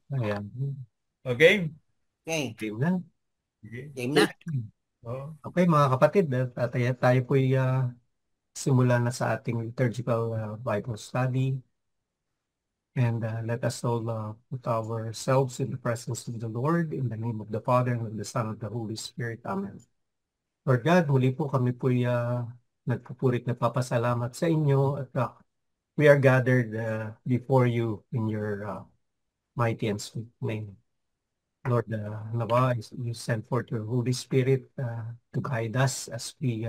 Ayan. Okay? Okay, Game na. Okay. game na. Oh. Okay, mga kapatid, tayo po'y simulan na sa ating liturgical Bible study. And let us all put ourselves in the presence of the Lord in the name of the Father and of the Son and of the Holy Spirit. Amen. Lord God, muli po kami po'y nagpupurit na papasalamat sa inyo at we are gathered before you in your mighty and sweet name. Lord, nawa, you send forth your Holy Spirit to guide us as we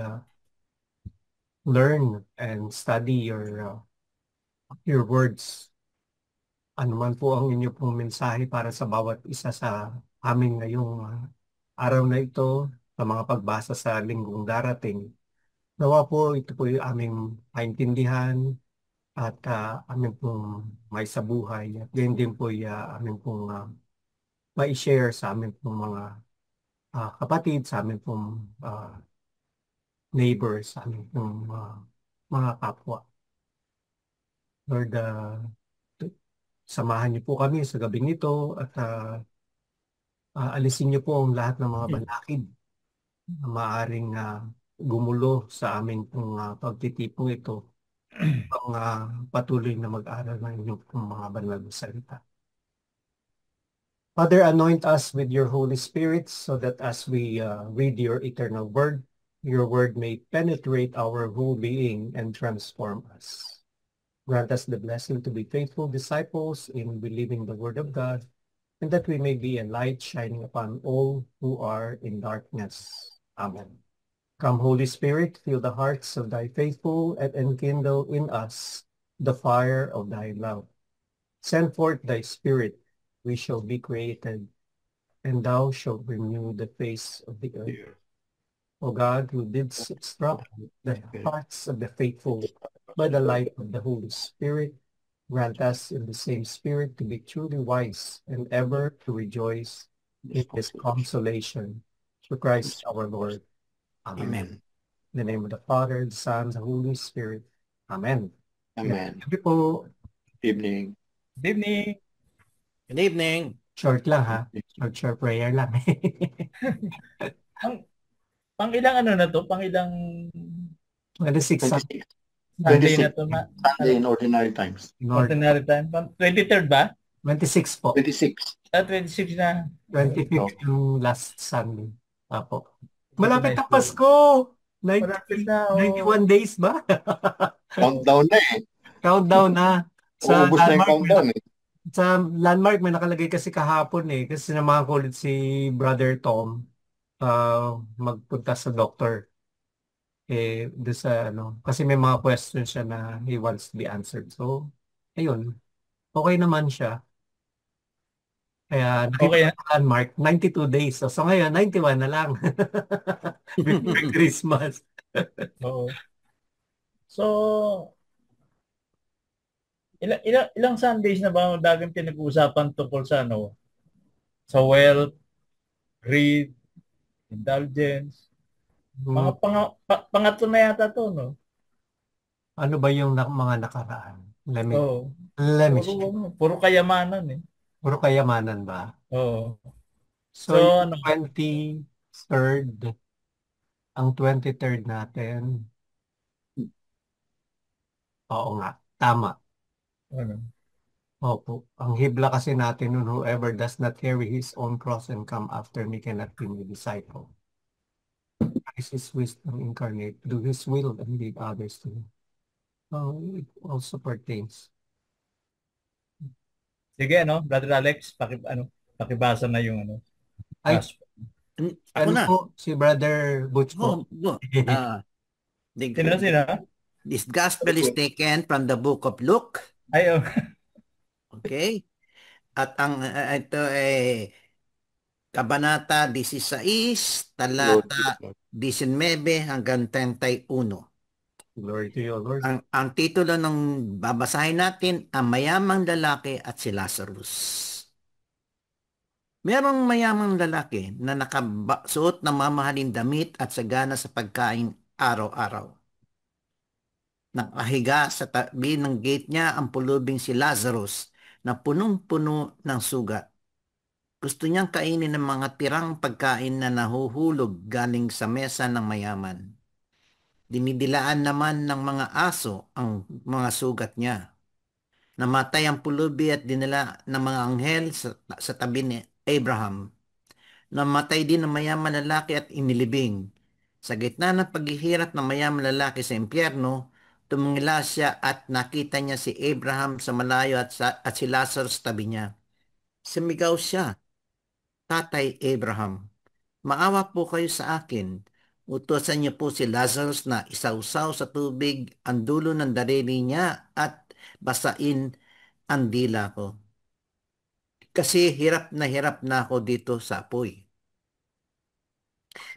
learn and study your words. Ano man po ang inyo pong mensahe para sa bawat isa sa amin ngayong araw na ito, sa mga pagbasa sa linggong darating. Nawa po ito po yung aming maintindihan at aming pong may sa buhay. At ganyan din po yung aming pong mai-share sa aming pong mga kapatid, sa aming pong neighbors, sa aming pong mga kapwa. Lord, samahan niyo po kami sa gabing ito at alisin niyo po ang lahat ng mga balakid na maaaring gumulo sa aming pong pagtitipong ito ang patuloy na mag-aral ng inyong pong mga banal na salita. Father, anoint us with your Holy Spirit so that as we read your eternal word, your word may penetrate our whole being and transform us. Grant us the blessing to be faithful disciples in believing the word of God, and that we may be a light shining upon all who are in darkness. Amen. Come, Holy Spirit, fill the hearts of thy faithful and enkindle in us the fire of thy love. Send forth thy Spirit, we shall be created, and thou shalt renew the face of the earth. O God, who didst instruct the hearts of the faithful by the light of the Holy Spirit, grant us in the same Spirit to be truly wise and ever to rejoice in his consolation. Through Christ our Lord. Amen. Amen. In the name of the Father, the Son, and the Holy Spirit. Amen. Amen. Sabi po, Evening. Good evening. Good evening. short lang ha. Short prayer lang. Pang, pang ilang ano na to? Pang ilang 26 26. Sunday 26. na to na Sunday in ordinary times. Lord. ordinary time? 23rd ba? 26 po. 26. 26 na. 25th Oh. yung last Sunday. Apo. Hindi ko Malapit na na-explain. Pasko! Malapit na, oh. 91 days ba? Countdown na eh. Countdown na. Sa Uubos na yung landmark, countdown eh. sa landmark may nakalagay kasi kahapon eh. Kasi sinamahan ko ulit si Brother Tom magpunta sa doctor. Doon sa ano, kasi may mga questions siya na he wants to be answered. So, ayun. Okay naman siya. Kaya nakita Okay ko na. sa landmark, 92 days. So ngayon, 91 na lang. Before Christmas. Oo. So, ilang Sundays na ba dagang pinag-uusapan tungkol sa ano? Sa wealth, greed, indulgence. Hmm, Pangatlo na yata to, no? ano ba yung mga nakaraan? Oo. Let me Puro, check. puro kayamanan eh. Puro kayamanan ba? Oo. So, So, yung ano? 23rd, ang 23rd natin, oo nga, tama. Ano? Opo. Ang hibla kasi natin nun, whoever does not carry his own cross and come after me cannot be my disciple. Christ is wisdom incarnate. Do his will and lead others to him. It also pertains. Sige, ano? Brother Alex, pakibasa na yung ano. Ay, Ako ano na. po, si Brother Butch po. Go. Sino? This gospel is taken from the book of Luke. Ay, oh. Okay? At ang ito ay Kabanata 16, Lord, talata 19 hanggang 31. Glory to you, Lord. Ang titulo ng babasahin natin, ang mayamang lalaki at si Lazarus. Merong mayamang lalaki na nakasuot ng mamahaling damit at sagana sa pagkain araw-araw. Nakahiga sa tabi ng gate niya ang pulubing si Lazarus na punong-puno ng sugat. Gusto niyang kainin ng mga tirang pagkain na nahuhulog galing sa mesa ng mayaman. Dinidilaan naman ng mga aso ang mga sugat niya. Namatay ang pulubi at dinala ng mga anghel sa tabi ni Abraham. Namatay din ang mayaman lalaki at inilibing. Sa gitna ng paghihirap ng mayaman lalaki sa impyerno, tumingala siya at nakita niya si Abraham sa malayo at si Lazarus sa tabi niya. Sumigaw siya, "Tatay Abraham, maawa po kayo sa akin. Utusan niyo po si Lazarus na isawsaw sa tubig ang dulo ng daliri niya at basain ang dila ko. Kasi hirap na ako dito sa apoy."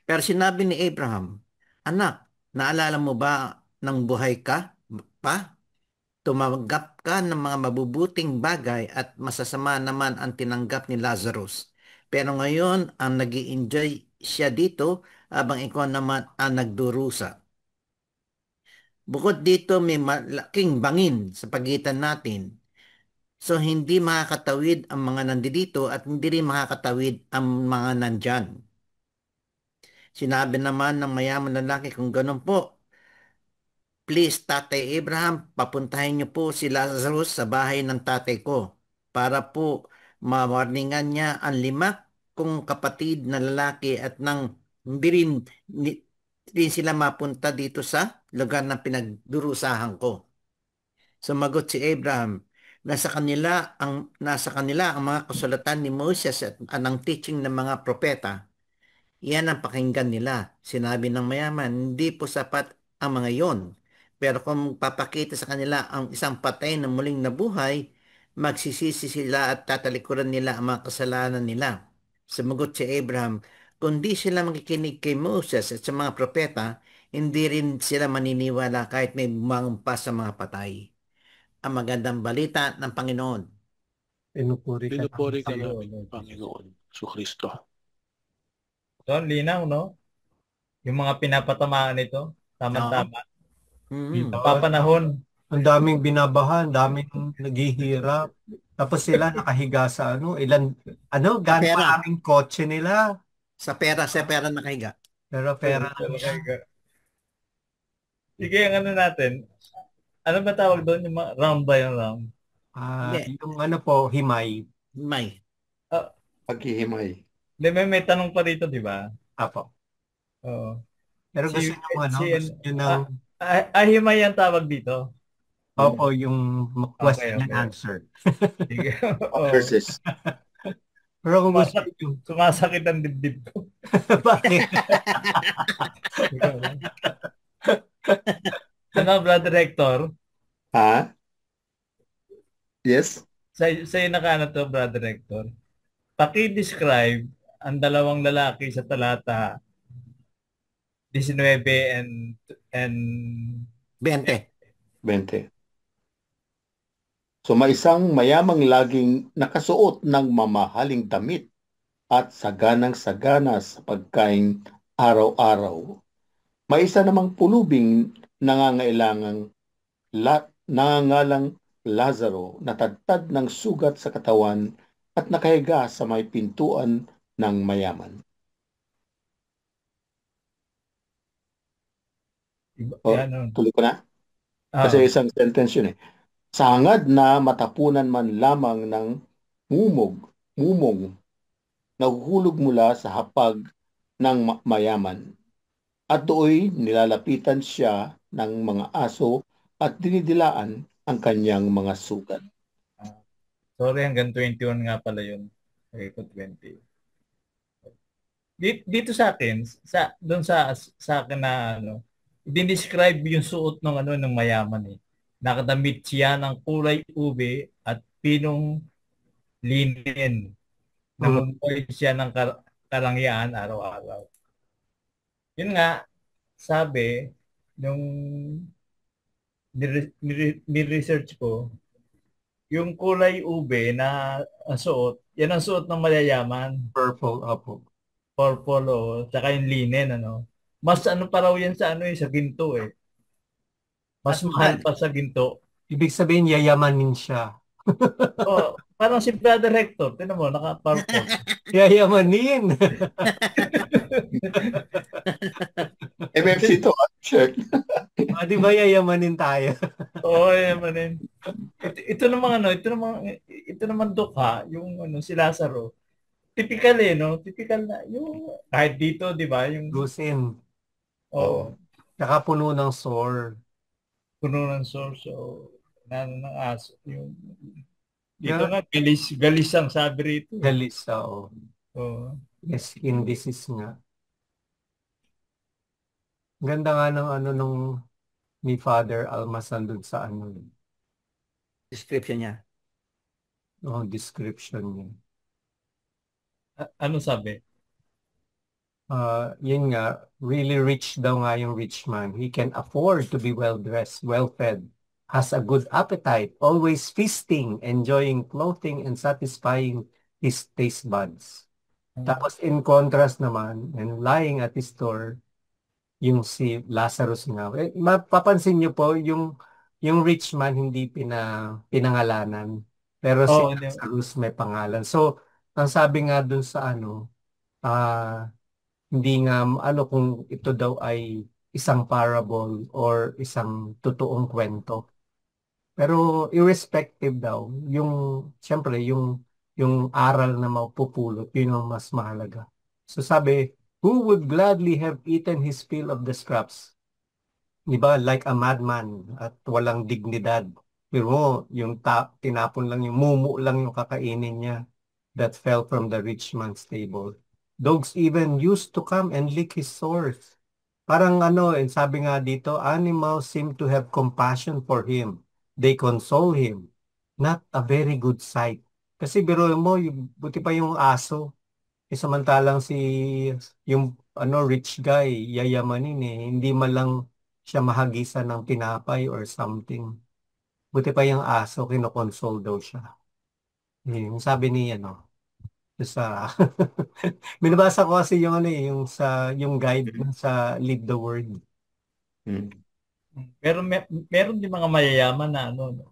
Pero sinabi ni Abraham, "Anak, naalala mo ba nang buhay ka pa? Tumanggap ka ng mga mabubuting bagay at masasama naman ang tinanggap ni Lazarus. Pero ngayon, ang nag-i-enjoy siya dito habang ikaw naman ang nagdurusa. Bukod dito, may malaking bangin sa pagitan natin. So, hindi makakatawid ang mga nandito at hindi rin makakatawid ang mga nandyan." Sinabi naman ng mayaman lalaki, "Kung ganun po, please, Tatay Abraham, papuntahin niyo po si Lazarus sa bahay ng tatay ko para po mawarningan niya ang 5 kong kapatid na lalaki at nang hindi rin sila mapunta dito sa lugar na pinagdurusahan ko." Sumagot si Abraham, nasa kanila ang mga kasulatan ni Moses at ang teaching ng mga propeta. Yan ang pakinggan nila. Sinabi ng mayaman, "Hindi po sapat ang mga yon. Pero kung papakita sa kanila ang isang patay na muling nabuhay, magsisisi sila at tatalikuran nila ang mga kasalanan nila." Sumagot si Abraham, "Kung di sila makikinig kay Moses at sa mga propeta, hindi rin sila maniniwala kahit may bumangpa sa mga patay." Ang magandang balita ng Panginoon. Pinupuri ka Pinupuri ka Ayun, namin, Lord Jesus. Panginoon, Su Kristo. So, linaw, no? Yung mga pinapatamaan nito, tama-tama. Mm. Papanahon. Ang daming binabahan, daming naghihirap. Tapos sila nakahiga sa gano'ng Pera. maraming kotse nila. Sa pera nakahiga. Pero pera lang Talaga. yan. Sige, ang ano natin. Ano ba tawag doon? Yung round ba yung round? Hindi. Yung himay. May. Paghihimay. Hindi, may tanong pa dito, di ba? Apo. Oo. Pero gusto Si- nyo si- gusto nyo ng, Ahimay ang tawag dito. opo, yung question and Okay. answer. Sige. Oo. Verses. Pero kung gusto nyo, Sumasakit ang dibdib ko. bakit? Ano, Brother Hector? Ha? Yes? Sa'yo nakaano to, Brother Hector? Paki-describe ang dalawang lalaki sa talata 19 and 20. 20. So may isang mayamang laging nakasuot ng mamahaling damit at saganang-sagana sa pagkain araw-araw. May isa namang pulubing nangangalang Lazaro na tadtad ng sugat sa katawan at nakahiga sa may pintuan ng mayaman. Oh, ano. tuloy ko na? Kasi isang sentence yun eh. Sa hangad na matapunan man lamang ng mumong, nahuhulog mula sa hapag ng mayaman. At do'y nilalapitan siya ng mga aso at dinidilaan ang kanyang mga sugat. Sorry, hanggang 21 nga pala yun. Okay, 20. Dito sa akin, doon sa akin na i-describe yung suot ng mayaman eh. Nakadamit siya ng kulay ube at pinong linen. Namumuhay siya ng karangyaan araw-araw. Yun nga, sabi, nung ni-research ko, yung kulay ube na suot, yan ang suot ng mayayaman. Purple, apo. Purple o tsaka yung linen, Mas pa raw yan sa sa ginto eh. Mas mahal pa sa ginto. Ibig sabihin, yayamanin siya. Oh, parang si Brother Hector. Tinan mo, naka-purple. Yayamanin. MFC to, check. Di ba yayamanin tayo? Oo, yaman din. Ito namang ano, ito naman dukha, yung ano, si Lazaro. Typical no? Typical na, yung, kahit dito, di ba? Yung, Lusin. oo, Tsaka puno ng sore. puno ng source, o, ng aso. Yung, dito Kaya nga, galis ang sabi rito. galis, oo. Oo. Yes, skin disease nga. Ganda nga ng ano nung ni Father Almasan dun sa ano, Description niya. description niya. Ano sabi? Yun nga, really rich daw nga yung rich man. He can afford to be well-dressed, well-fed, has a good appetite, always feasting, enjoying clothing, and satisfying his taste buds. Tapos in contrast naman, and lying at his door, yung si Lazarus nga. Mapapansin niyo po, yung rich man hindi pinangalanan, pero si Oo, hindi. Lazarus may pangalan. So, ang sabi nga dun sa ano, hindi nga ano kung ito daw ay isang parable or isang totoong kwento. Pero irrespective daw, siyempre, yung aral na mapupulot, yun ang mas mahalaga. So sabi, who would gladly have eaten his fill of the scraps? Di ba? Like a madman at walang dignidad. Pero yung tinapon lang yung mumu lang yung kakainin niya that fell from the rich man's table. Dogs even used to come and lick his sores. Parang ano, sabi nga dito, animals seem to have compassion for him. They console him. Not a very good sight. Kasi biro mo, buti pa yung aso. Samantalang yung rich guy, yayamanin eh. Hindi man lang siya mahagisan ng tinapay or something. Buti pa yung aso, kinokonsole daw siya. Yung sabi ni sa binabasa ko kasi yung yung guide sa Lead the Word. Hmm. Pero meron din mga mayayaman na ano, no?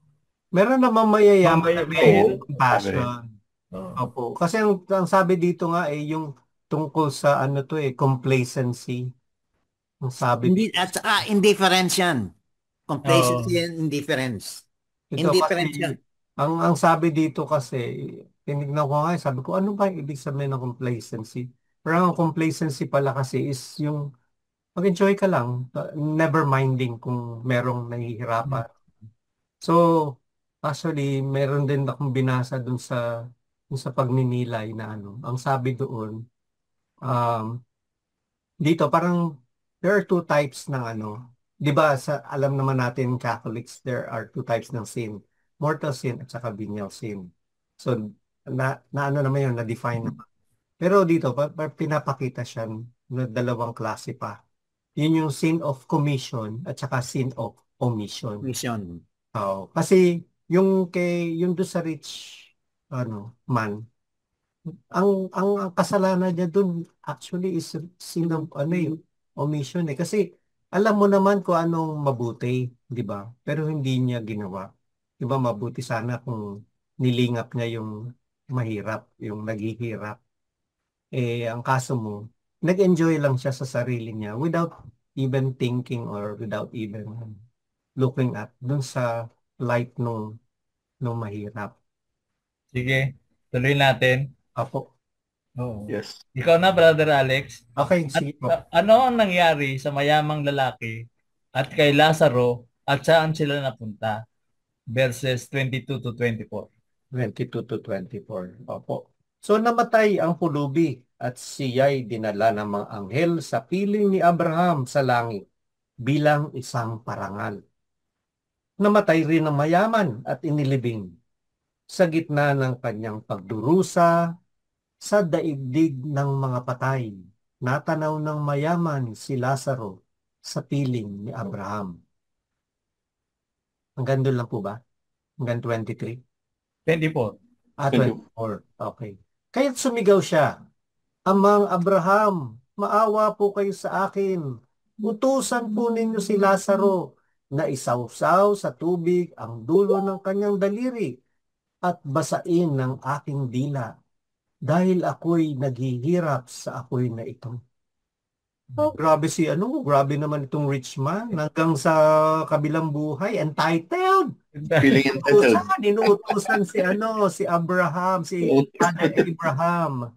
Meron naman mayayaman na may Meron. compassion. Oo. Opo. Kasi ang sabi dito nga yung tungkol sa complacency. Ang sabi Hindi, dito. at saka indifference yan. Oo. Complacency and indifference. Ito kasi, Indifference yan. ang sabi dito kasi, tinignan ko nga, sabi ko, ano ba yung ibig sabihin ng complacency? Pero ang complacency pala kasi is yung mag-enjoy ka lang, never minding kung merong nahihirapan. So, actually, meron din akong binasa dun sa pagninilay na ang sabi doon, um, dito parang there are two types ng 'di ba alam naman natin Catholics there are two types ng sin, mortal sin at saka venial sin. So na ano naman yun na define naman. Pero dito pinapakita siya na dalawang klase pa. Yun yung sin of commission at saka sin of omission. Mission. Oo, kasi yung do sa rich man, ang kasalanan niya dun actually is sin of omission eh. Kasi alam mo naman kung anong mabuti, di ba? Pero hindi niya ginawa. Di ba mabuti sana kung nilingap niya yung mahirap, yung naghihirap. Ang kaso mo, nag-enjoy lang siya sa sarili niya without even thinking or without even looking at dun sa light nung mahirap. Sige, tuloy natin. Apo. Oo. Yes. Ikaw na, Brother Alex. Okay, sige po. Ano ang nangyari sa mayamang lalaki at kay Lazaro at saan sila napunta? Verses 22 to 24. 22 to 24. Opo. So namatay ang pulubi at siya'y dinala ng mga anghel sa piling ni Abraham sa langit bilang isang parangal. Namatay rin ang mayaman at inilibing sa gitna ng kanyang pagdurusa sa daigdig ng mga patay. Natanaw ng mayaman si Lazaro sa piling ni Abraham. Hanggang doon lang po ba? Hanggang 23? 24. 24. Okay. Kaya't sumigaw siya, Amang Abraham, maawa po kayo sa akin. Utusan po ninyo si Lazaro na isawsaw sa tubig ang dulo ng kanyang daliri at basain ng aking dila dahil ako'y naghihirap sa apoy na ito. Oh, grabe grabe naman itong rich man. Hanggang sa kabilang buhay, entitled. Feeling entitled. Inuutusan si Abraham, si Father Abraham.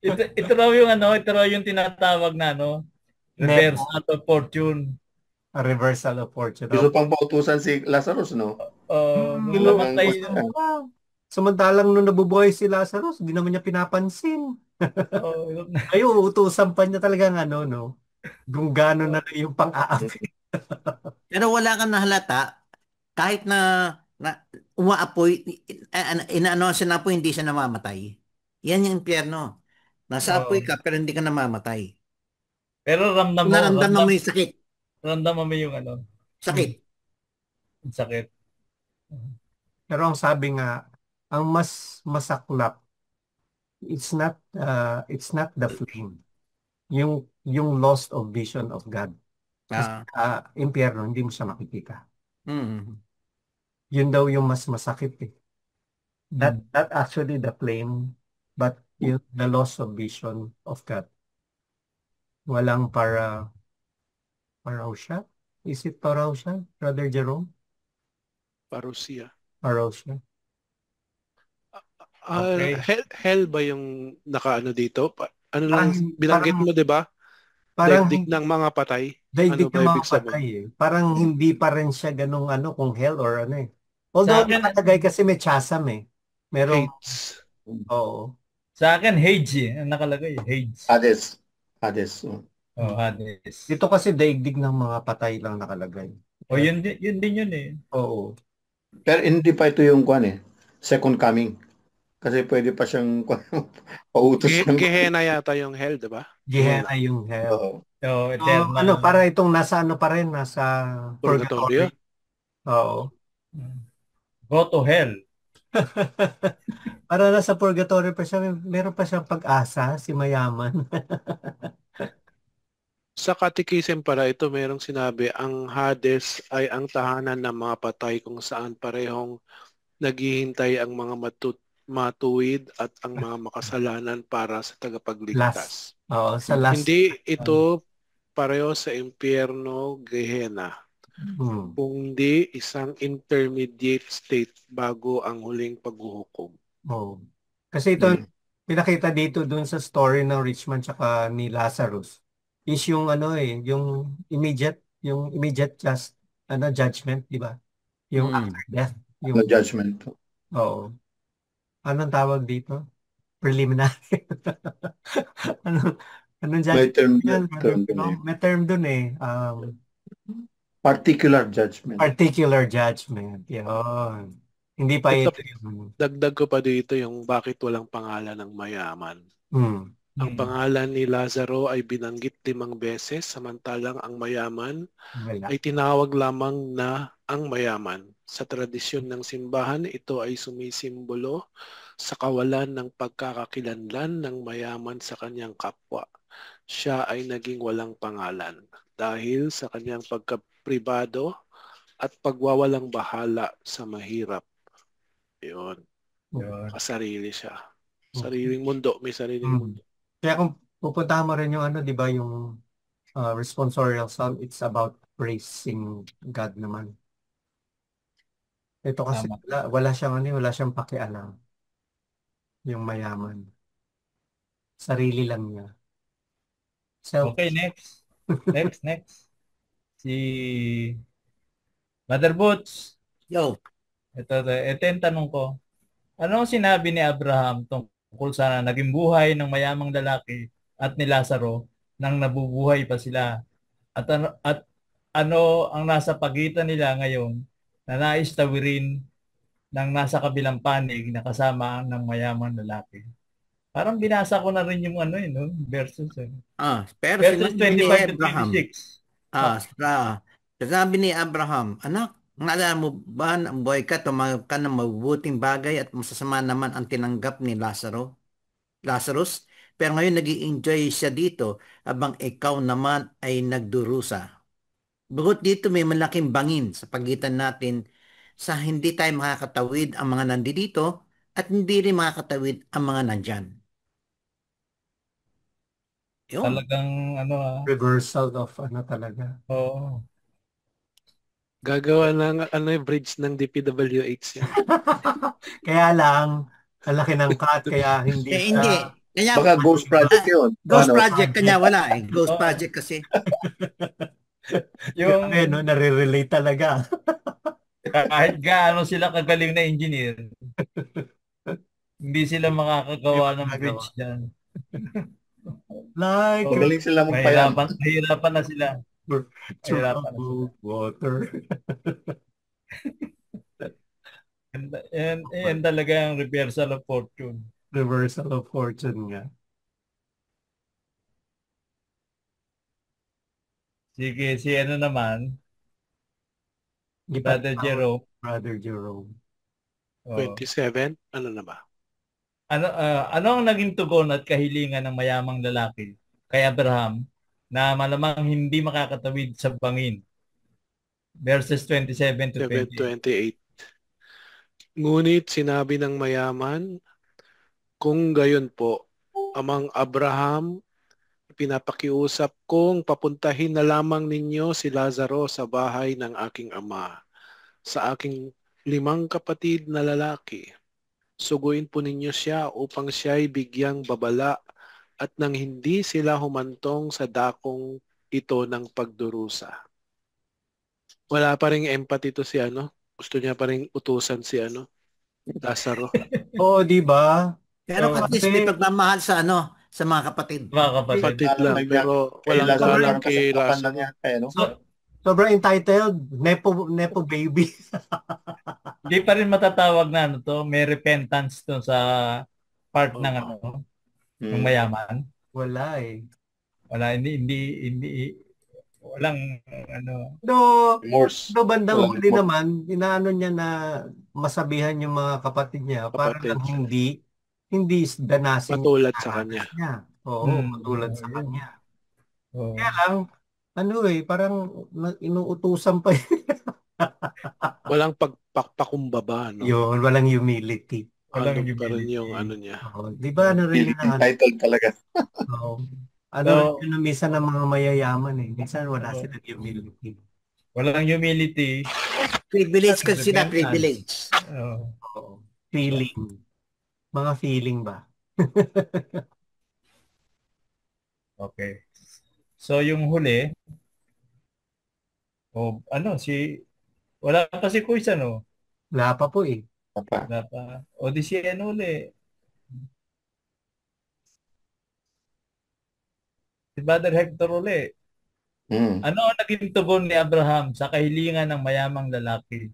Ito raw yung tinatawag na reversal of fortune. A reversal of fortune. Gusto pang pautusan si Lazarus, no? Nung namatay. Samantalang nung nabubuhay si Lazarus, hindi naman niya pinapansin. Ayun, utusan pa niya talagang kung gano'n na yung pang-aapi. Pero wala kang nahalata, kahit na umaapoy, inaano siya na apoy, hindi siya namamatay. Yan yung impyerno. Nasa apoy ka, pero hindi ka namamatay. Pero naramdaman mo yung sakit. Naramdaman mo yung sakit. Sakit. Pero ang sabi nga, ang mas masaklap, it's not the flame. Yung loss of vision of God. Kasi impyerno, hindi mo siya makikita. Yun daw yung mas masakit eh. Not actually the flame, but the loss of vision of God. Walang parousia? Is it parousia, Brother Jerome? Parousia. Parousia. Okay. Hell ba yung nakaano dito? Ano lang binanggit mo, 'di ba? Daigdig ng mga patay. Daigdig ng mga patay eh. Parang hindi pa rin siya ganung kung hell or eh. Although nakalagay kasi may chasm eh. Merong Hades. Oo. Sa akin Hades ang nakalagay, Hades. Hades. Hades. Dito kasi daigdig ng mga patay lang nakalagay. Yun din yun eh. Oo. Pero hindi pa ito yung second coming. Kasi pwede pa siyang pautos ng... Gehenna yata yung hell, di ba? Gehenna yung hell. Eternal. Para itong nasa pa rin, nasa purgatory. Oo. Go to hell. Para nasa purgatory pa siya, meron pa siyang pag-asa, si mayaman. Sa Catechism para ito, merong sinabi, ang Hades ay ang tahanan ng mga patay kung saan parehong naghihintay ang mga matuwid at ang mga makasalanan para sa tagapagligtas. Sa last. Hindi ito pareho sa impyerno, Gehenna. Kundi isang intermediate state bago ang huling paghuhukom. Kasi ito, pinakita dito dun sa story ng rich man tsaka ni Lazarus is yung yung immediate just judgment, di ba? Yung after death, yung judgment. Oo. Anong tawag dito? Preliminary. Anong judgment? May term dun eh. Particular judgment. Particular judgment. Yun. Hindi pa ito yung... Dagdag ko pa dito yung bakit walang pangalan ng mayaman. Ang pangalan ni Lazaro ay binanggit 5 beses, samantalang ang mayaman ay tinawag lamang na ang mayaman. Sa tradisyon ng simbahan, ito ay sumisimbolo sa kawalan ng pagkakakilanlan ng mayaman sa kanyang kapwa. Siya ay naging walang pangalan dahil sa kanyang pagkapribado at pagwawalang bahala sa mahirap. Yun. Kasarili siya. Sariling mundo. May sariling mundo. Kaya kung pupuntahan mo rin yung di ba, yung responsorial psalm, it's about praising God naman. Ito kasi wala siyang pakialam. Yung mayaman. Sarili lang niya. Okay, next. Next. Si Mother Boots. Yo. Ito yung tanong ko. Ano ang sinabi ni Abraham tungkol sa naging buhay ng mayamang lalaki at ni Lazaro nang nabubuhay pa sila? At ano ang nasa pagitan nila ngayon na nais tawirin ng nasa kabilang panig na kasama ng mayamang lalaki? Parang binasa ko na rin yung verses. Pero verses 25 to 26. Sabi ni Abraham, anak, naalala mo ba ang buhay ka, tumawag ka ng mabubuting bagay at masasama naman ang tinanggap ni Lazarus? Pero ngayon nag-i-enjoy siya dito habang ikaw naman ay nagdurusa. Bukod dito may malaking bangin sa pagitan natin sa hindi tayo makakatawid ang mga nandito at hindi rin makakatawid ang mga nandyan. Yun. Talagang reversal of talaga. Oo. Gagawa ng bridge ng DPWH yan. Kaya lang, ang laki ng cut, kaya hindi Hindi. Kaya, Baka ghost project yun. Ghost project kanya wala eh. Ghost Oo. project kasi. Yung no, nare-relate talaga. kahit gaano sila kagaling na engineer, hindi sila makakagawa ng bridge dyan. Like, Magaling sila magpayam. Mahirapan na sila. Mahirapan na sila. Water. Yan talaga ang reversal of fortune. Reversal of fortune nga. Sige, si ano naman, Brother Jerome. Brother Jerome. 27, ano na ba? Ano ang naging tugon at kahilingan ng mayamang lalaki kay Abraham na malamang hindi makakatawid sa bangin? Verses 27 to 28. Ngunit sinabi ng mayaman, kung gayon po, amang Abraham, pinapakiusap kong papuntahin na lamang ninyo si Lazaro sa bahay ng aking ama, sa aking 5 kapatid na lalaki. Suguin po ninyo siya upang siya'y bigyang babala at nang hindi sila humantong sa dakong ito ng pagdurusa. Wala pa ring empathy to si Gusto niya pa ring utusan si Lazaro. Oo, di ba? Pero at least may pagmamahal sa sa mga kapatid. Mga kapatid lang, pero walang galang kay Lazaro. Sobrang entitled, nepo baby. Hindi pa rin matatawag na may repentance to sa part ng ng mayaman. Wala eh. Wala, hindi walang do bandang huli naman, inaano niya na masabihan yung mga kapatid niya para lang hindi danasin matulad sa kanya. Oo, matulad sa kanya. Kaya lang, parang inuutusan pa walang pagpakumbaba, no? Yun, walang humility. Walang humility. Pa rin yung niya. Di ba, rin title talaga. Yun minsan ng mga mayayaman eh. Minsan wala silang humility. Walang humility. Privilege kasi sila, privilege. Feeling. Mga feeling ba? Okay. So yung huli, wala pa si Kuis Wala pa po eh. Wala pa. O di si huli. Si Brother Hector uli. Ano ang naging tugon ni Abraham sa kahilingan ng mayamang lalaki?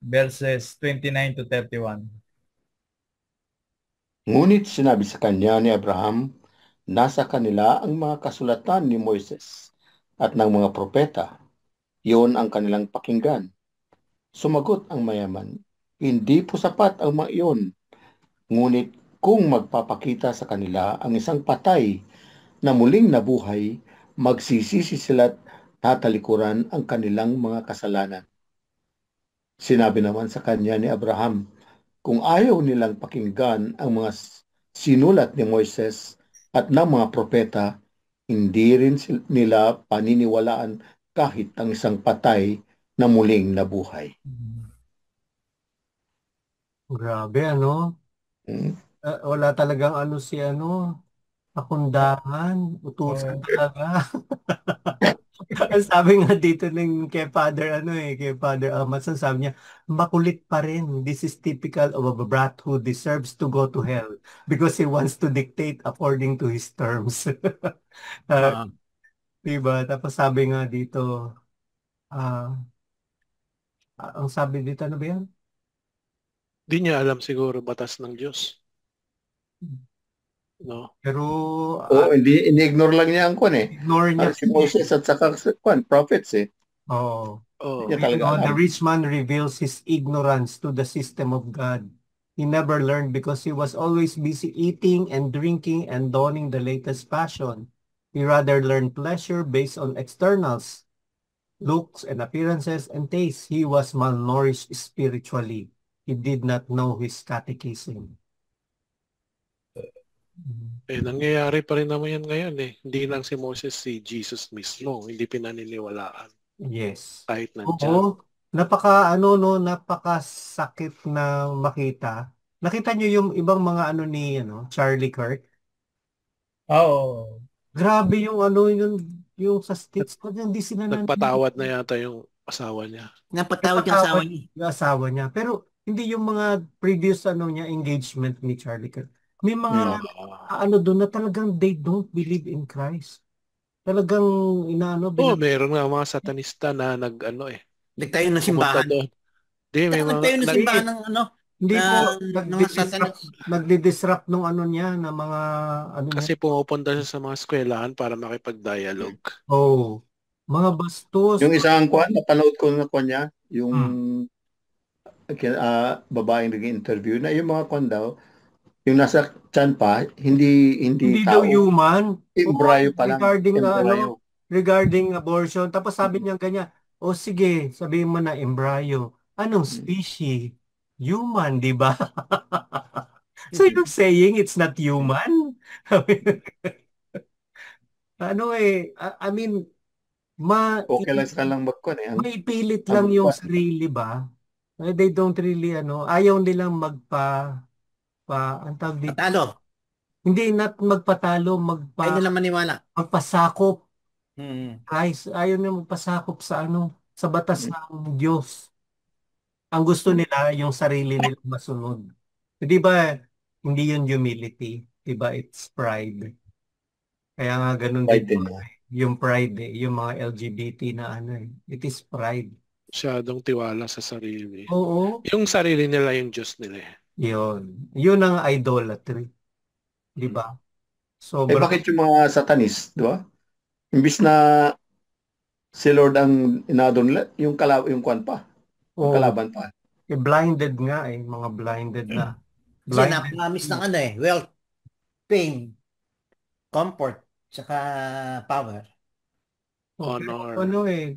Verses 29 to 31. Ngunit sinabi sa kanya ni Abraham, nasa kanila ang mga kasulatan ni Moises at ng mga propeta. Iyon ang kanilang pakinggan. Sumagot ang mayaman, hindi po sapat ang mga iyon. Ngunit kung magpapakita sa kanila ang isang patay na muling nabuhay, magsisisi sila't tatalikuran ang kanilang mga kasalanan. Sinabi naman sa kanya ni Abraham, kung ayaw nilang pakinggan ang mga sinulat ni Moises at ng mga propeta, hindi rin nila paniniwalaan kahit ang isang patay na muling nabuhay. Grabe, wala talagang pakundangan, utusan talaga. Sabi nga dito ng kay Father Amatson, sabi niya, makulit pa rin. This is typical of a brat who deserves to go to hell because he wants to dictate according to his terms. Diba? Tapos sabi nga dito, ang sabi dito, ano ba yan? Di niya alam siguro batas ng Diyos. No. Pero ini-ignore lang niya ang ignore niya si Moses at saka prophets eh. The rich man reveals his ignorance to the system of God. He never learned because he was always busy eating and drinking and donning the latest fashion. He rather learned pleasure based on externals looks and appearances and taste. He was malnourished spiritually. He did not know his catechism. Nangyayari pa rin naman yan ngayon eh. Hindi lang si Moses, si Jesus mismo. Hindi pinaniniwalaan. Yes. Kahit nandiyan. Napakasakit na makita. Nakita niyo yung ibang mga ni Charlie Kirk? Oo. Grabe yung yung sa States, hindi sila nagpatawad na yata yung asawa niya. Napatawad yung asawa niya. Yung asawa niya. Pero hindi yung mga previous niya engagement ni Charlie Kirk. May mga doon na talagang they don't believe in Christ. Talagang meron nga mga satanista na nagtayo ng simbahan. Nagtayo ng simbahan ng Hindi po, nagdi-disrupt nung niya na mga Kasi pumupunta siya sa mga eskwelahan para makipag-dialogue. Mga bastos. Yung isang napanood ko na niya, yung babaeng nag-interview na yung mga daw, yung nasa tiyan pa, hindi daw human. Embryo pa lang. Regarding abortion. Tapos sabi niya ganyan, sige, sabihin mo na embryo. Anong species? Human, di ba? So you're saying it's not human? I mean, okay lang sa kanilang maipilit lang yung sarili ba? They don't really, ayaw nilang patalo. Hindi magpatalo, ayaw nila maniwala. Magpasakop. Guys, ayaw nila magpasakop sa sa batas ng Diyos. Ang gusto nila, yung sarili nila masunod. Di ba, hindi yun humility. Di ba, it's pride. Kaya nga ganun din. Yung pride, yung mga LGBT na it is pride. Masyadong tiwala sa sarili. Oo. Yung sarili nila, yung Diyos nila. Yun ang idolatry. Di ba? Bakit yung mga satanist, di ba? Imbis na si Lord ang inadon nila, yung kwan pa. Kalaban pa. Blinded nga mga blinded na. Kasi na-promise ng wealth, fame, comfort, tsaka power. Honor.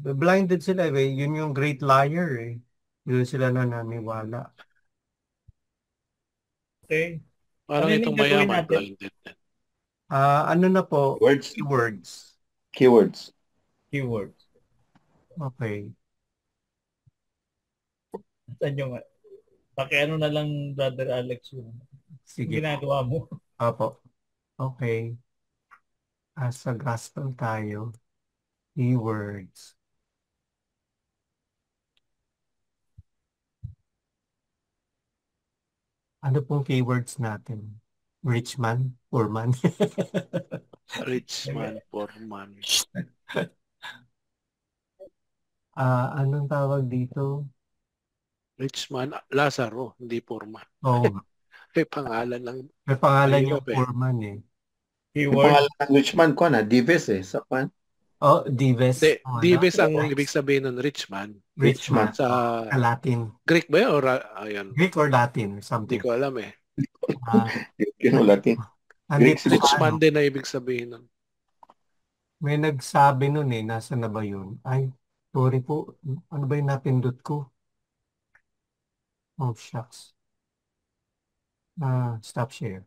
Blinded sila yun yung great liar Yun sila na naniwala. Okay. Parang itong mayaman blinded. Na po? Keywords. Okay. Saan yung na lang, Brother Alex, yung ginagawa mo. Apo. Okay. Sa gospel tayo. Keywords. Ano pong keywords natin? Rich man? Poor man? Rich man, poor man. Anong tawag dito? Rich man, Lazaro, hindi poor man. May pangalan lang. May pangalan yung poor man May pangalan ng rich man ko Dives sa pan. Dives. Dives ang ibig sabihin ng rich man. Rich man. Sa Latin. Greek ba yun? Or, ayan. Greek or Latin? Something. Hindi ko alam Latin. Rich man din na ibig sabihin nun. May nagsabi nun nasa na ba yun? Ay, sorry po. Ano ba yung napindot ko? Oh, shucks. Stop share.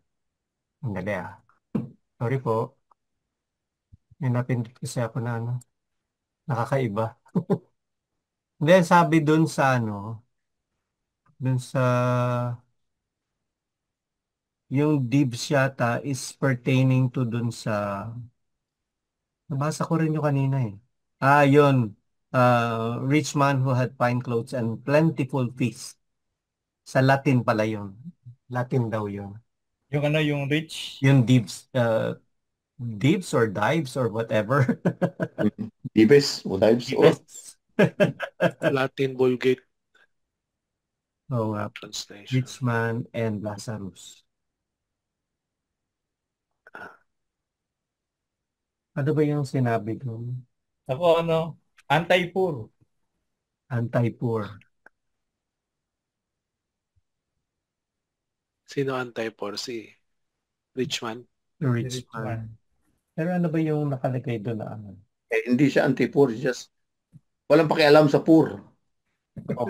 Ang dali Sorry po. May napindot kasi ako na nakakaiba. Then sabi dun sa yung dibs yata is pertaining to dun sa nabasa ko rin yung kanina yun. Rich man who had fine clothes and plentiful feast. Sa Latin pala yun. Latin daw yun. Yung yung rich? Yung dibs. Dibs or dives or whatever. Dibes o dives. Latin Vulgate translation. Rich man and Lazarus. Ano ba yung sinabi doon? Ako anti-poor. Anti-poor. Sino anti-poor? Si rich man? Rich man. Pero ano ba yung nakalagay doon na hindi siya anti-poor, just Walang pakialam sa poor. Oh.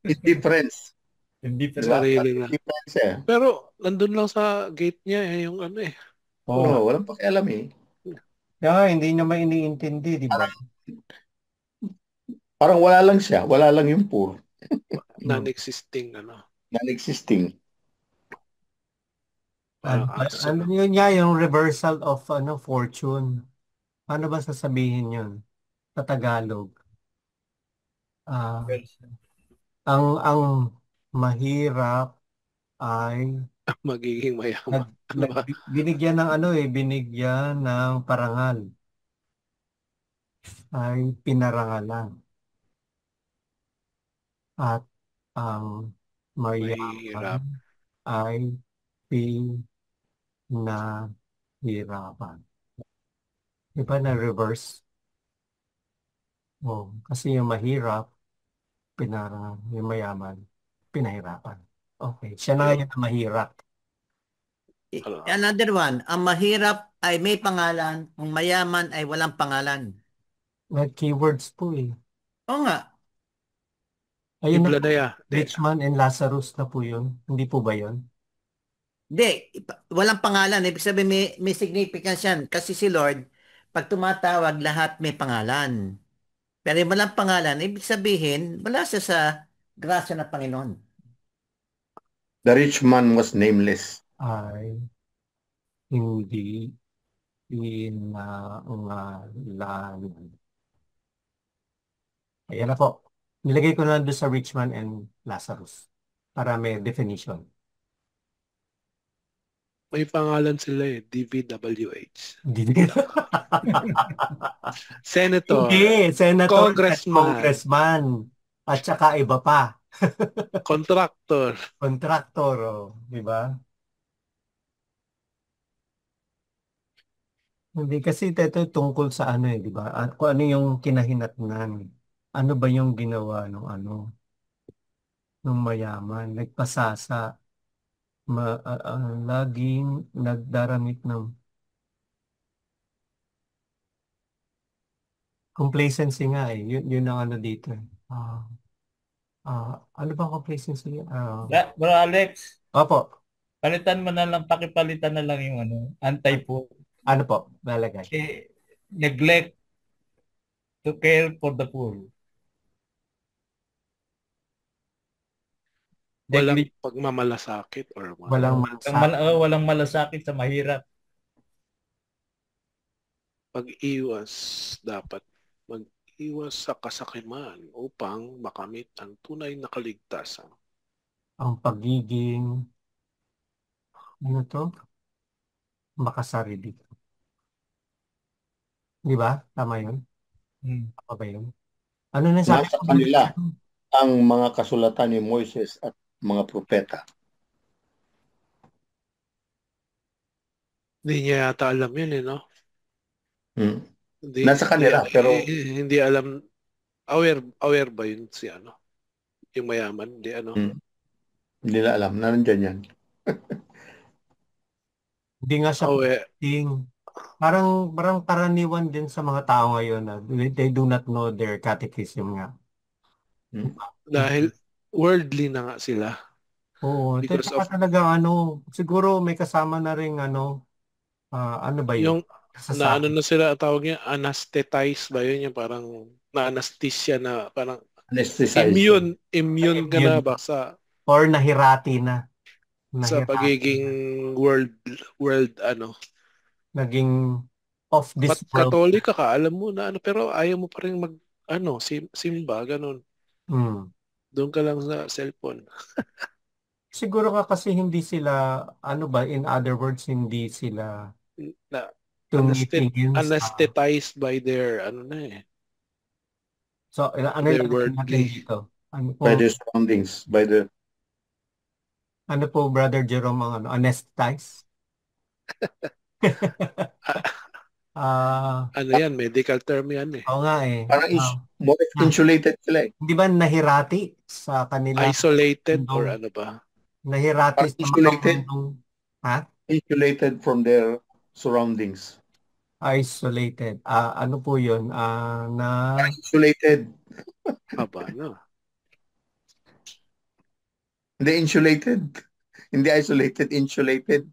Indifference. Indifference. Diba? Sarili na. Indifference eh. Pero nandun lang sa gate niya yung ano eh. Oo, walang pakialam eh. Kaya hindi niya may iniintindi, di ba? Parang wala lang siya. Wala lang yung poor. Non-existing ano. Non-existing. Parang aso. Ano yun nga, yung reversal of fortune. Ano ba sasabihin yun sa Tagalog? Ang mahirap ay Magiging mayaman. Ano ba? binigyan ng binigyan ng parangal. Ay pinarangalan. At ang Mahirap. mayaman ay pinahirapan. Diba na reverse? Oh, kasi yung mahirap, yung mayaman, pinahirapan. Okay, siya na ngayon ang mahirap. Another one, ang mahirap ay may pangalan, ang mayaman ay walang pangalan. Keywords po eh. Oo nga. Ayun na po, Ibladaya. Rich Man and Lazarus na po yun. Hindi po ba yun? Hindi, walang pangalan. Ibig sabihin may significance yan. Kasi si Lord, pag tumatawag, lahat may pangalan. Pero yung walang pangalan, ibig sabihin, wala siya sa grasya ng Panginoon. The rich man was nameless. Ay hindi pinangalanan. Ayan na po. Nilagay ko na doon sa Rich Man and Lazarus para may definition. May pangalan sila eh. DVWH. Senator. Hindi, Senator, Congressman. Congressman. At saka iba pa. Contractor. Contractor, di ba? Hindi kasi ito tungkol sa di ba? Kung ano yung kinahinatnan. Ano ba yung ginawa nung mayaman? Nagpasasa. Laging nagdaramit ng complacency nga eh. Yun ang dito. Ano ba complacency? Bro Alex, Opo. pakipalitan na lang yung anti-poor. Ano po? Lalagay. Neglect to care for the poor. Walang pagmamalasakit or Walang malasakit sa mahirap. Pag-iwas dapat mag-iwas sa kasakiman upang makamit ang tunay na kaligtasan. Ang pagiging makasarili. Di ba? Tama yun? Tama ba yun? Ano na sa Nasa kanila ang mga kasulatan ni Moises at mga propeta. Hindi niya yata alam yun no? Nasa kanila pero hindi alam. Aware ba yun si yung mayaman? Hindi Hindi na alam. Nandiyan yan. Hindi nga siya parang karaniwan din sa mga tao ngayon na they do not know their catechism nga. Dahil worldly na nga sila. Oo, talaga siguro may kasama na rin ano ba yun? Yung na sila tawag niya, anesthetized ba yun? Yung parang na-anesthesia na parang immune ka na ba sa or nahirati na. Sa pagiging world naging off this world. Katolik ka, alam mo na pero ayaw mo pa rin mag simba, ganun. Doon ka lang sa cellphone. Siguro kasi hindi sila, in other words, hindi sila anesthetized by their So, their worldly. Dito? By the surroundings, by the Ano po, Brother Jerome, ang anesthetized? Yan, medical term yan eh. Oo nga eh. Parang more insulated sila eh. Hindi ba nahirati sa kanila? Isolated or ano ba? Nahirati insulated? Ha? Insulated from their surroundings. Isolated. Ano po yun? Insulated. Aba, no? Hindi insulated. Hindi isolated, insulated.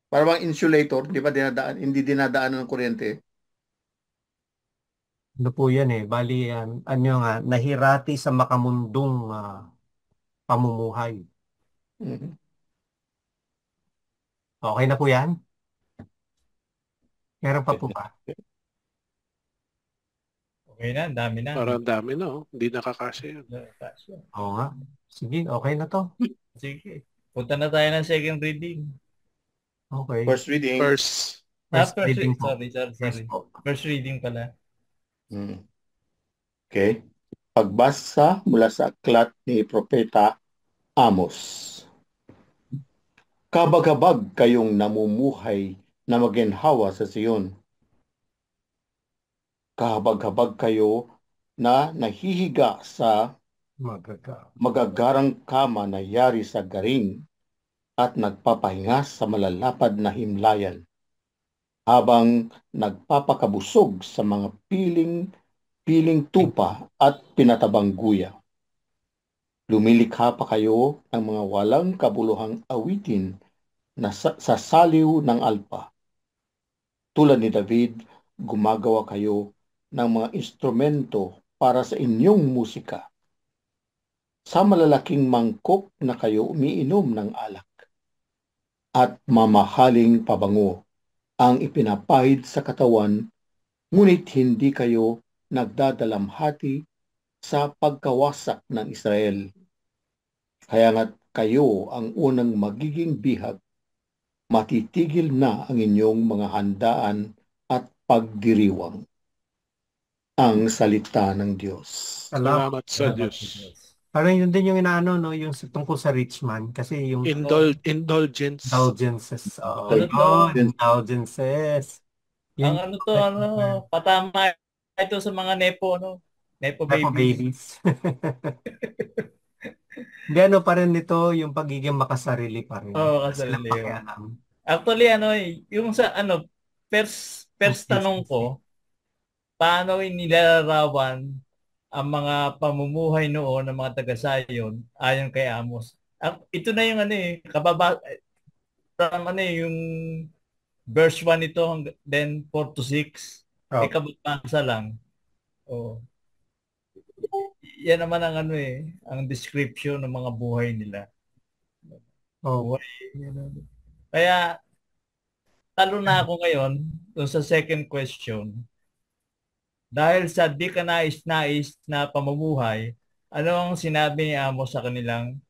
Para bang insulator, di ba hindi dinadaan ng kuryente? Ano po yan eh? Bali yan, nahirati sa makamundong pamumuhay. Mm. Okay na po yan? Meron pa po ba? Okay na, dami na. Parang dami na, oh. Hindi nakakasya yun. Oo nga. Sige, okay na to. Sige. Punta na tayo ng second reading. Okay. First reading. First reading po. Sorry. First reading pala. Okay. Pagbasa mula sa aklat ni Propeta Amos. Kabag-kabag kayong namumuhay na maginhawa sa Sion. Kahabag-habag kayo na nahihiga sa magagarang kama na yari sa garing at nagpapahinga sa malalapad na himlayan habang nagpapakabusog sa mga piling tupa at pinatabang guya. Lumilikha pa kayo ng mga walang kabuluhang awitin na sa saliw ng alpa. Tulad ni David, gumagawa kayo ng mga instrumento para sa inyong musika. Sa malalaking mangkok na kayo umiinom ng alak at mamahaling pabango ang ipinapahid sa katawan, ngunit hindi kayo nagdadalamhati sa pagkawasak ng Israel. Kaya nga't kayo ang unang magiging bihag, matitigil na ang inyong mga handaan at pagdiriwang. Ang salita ng Diyos. Salamat sa Diyos. Parang yun din yung inaano, no? Yung tungkol sa rich man. Kasi yung Indulgence. Indulgences. Indulgences. Ang patama ito sa mga nepo, Nepo babies. Hindi, pa rin nito yung pagiging makasarili pa rin. Oo, kasarili. Actually, yung sa first tanong ko, paano inilarawan ang mga pamumuhay noon ng mga taga-Sayon ayon kay Amos? Ito na yung yung verse 1 ito, then 4 to 6. Kababasa lang. Yan naman ang ang description ng mga buhay nila. Buhay, Kaya talo na ako ngayon doon sa second question. Dahil sa di ka nais-nais na pamumuhay, ano ang sinabi ni Amos sa kanilang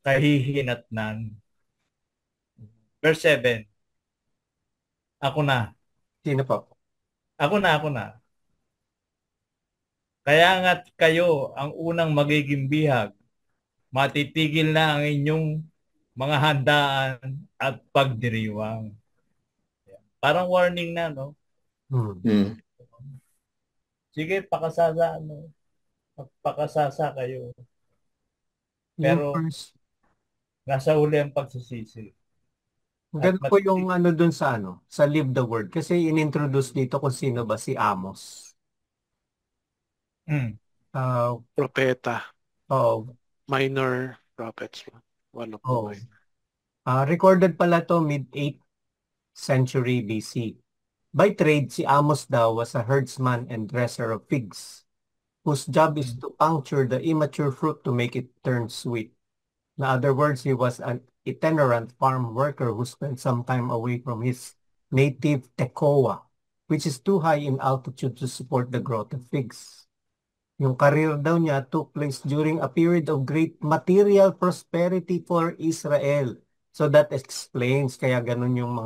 kahihinatnan? Verse 7. Ako na. Sino po? Ako na. Kaya nga't kayo ang unang magiging bihag, matitigil na ang inyong mga handaan at pagdiriwang. Parang warning na, no? Sige, pakasasa kayo. Pero nasa uli ang pagsisisi. Ganun po yung dun sa Live the Word. Kasi inintroduce dito kung sino ba si Amos. Propeta. Minor prophets. One of them. Recorded pala to mid-8th century BC. By trade, si Amos daw was a herdsman and dresser of pigs, whose job is to puncture the immature fruit to make it turn sweet. In other words, he was an itinerant farm worker who spent some time away from his native Tekoa, which is too high in altitude to support the growth of figs. Yung career daw niya took place during a period of great material prosperity for Israel. So that explains kaya ganun yung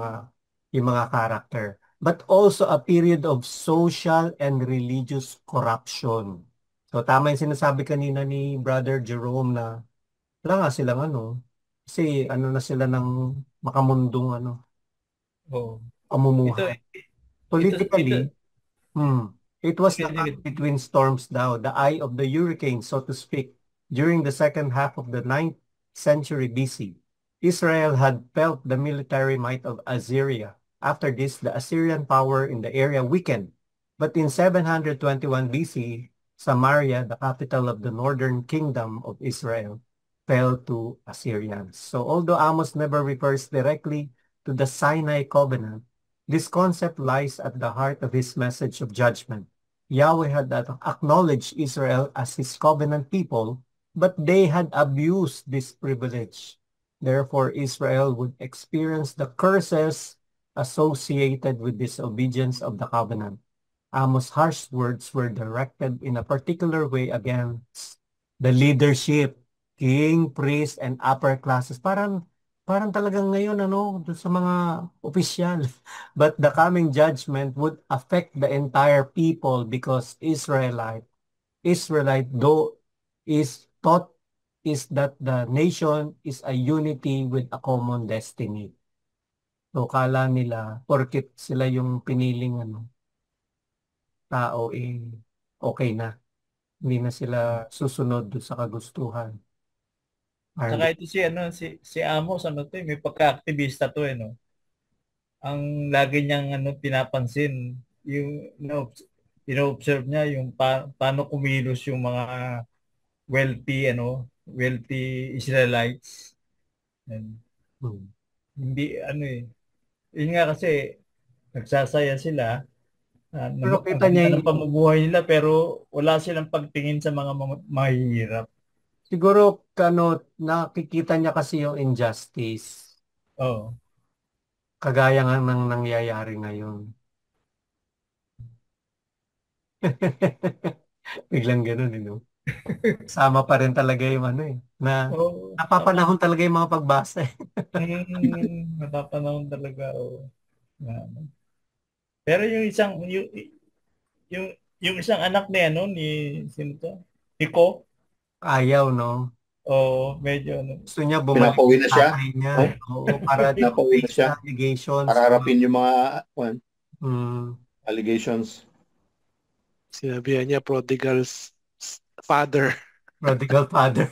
mga character. But also a period of social and religious corruption. So tama yung sinasabi kanina ni Brother Jerome na wala nga silang kasi na sila ng makamundong pamumuhay. Politically, it was the path between storms daw, the eye of the hurricane, so to speak, during the second half of the 9th century BC. Israel had felt the military might of Assyria. After this, the Assyrian power in the area weakened. But in 721 BC, Samaria, the capital of the northern kingdom of Israel, fell to Assyrians. So although Amos never refers directly to the Sinai covenant, this concept lies at the heart of his message of judgment. Yahweh had acknowledged Israel as his covenant people, but they had abused this privilege. Therefore, Israel would experience the curses associated with disobedience of the covenant. Amos' harsh words were directed in a particular way against the leadership, king, priest, and upper classes. Parang talagang ngayon, doon sa mga opisyal. But the coming judgment would affect the entire people because Israelite though is taught is that the nation is a unity with a common destiny. So kala nila, porkit sila yung piniling tao, okay na. Hindi na sila susunod doon sa kagustuhan. Saka ito si Amos, may pagka-aktivista to, no? Ang lagi niyang pinapansin, yung ino-observe niya yung paano kumilos yung mga wealthy Israelites. And, hindi yun nga kasi nagsasaya sila pero kita niya ng pamumuhay nila pero wala silang pagtingin sa mga mahihirap. Siguro nakikita niya kasi yung injustice. Oo. Kagaya nga ng nangyayari ngayon. Biglang ganun, no? Sama pa rin talaga yung napapanahon talaga yung mga pagbasa. Napapanahon talaga, Pero yung isang anak ni sino to? Iko? Ayaw, no? Oo, medyo Gusto niya bumalik Pinapauwi na siya? niya. Oo, para Pinapauwi na siya? allegations. Para harapin yung mga allegations. Sinabihan niya prodigal father. Prodigal father.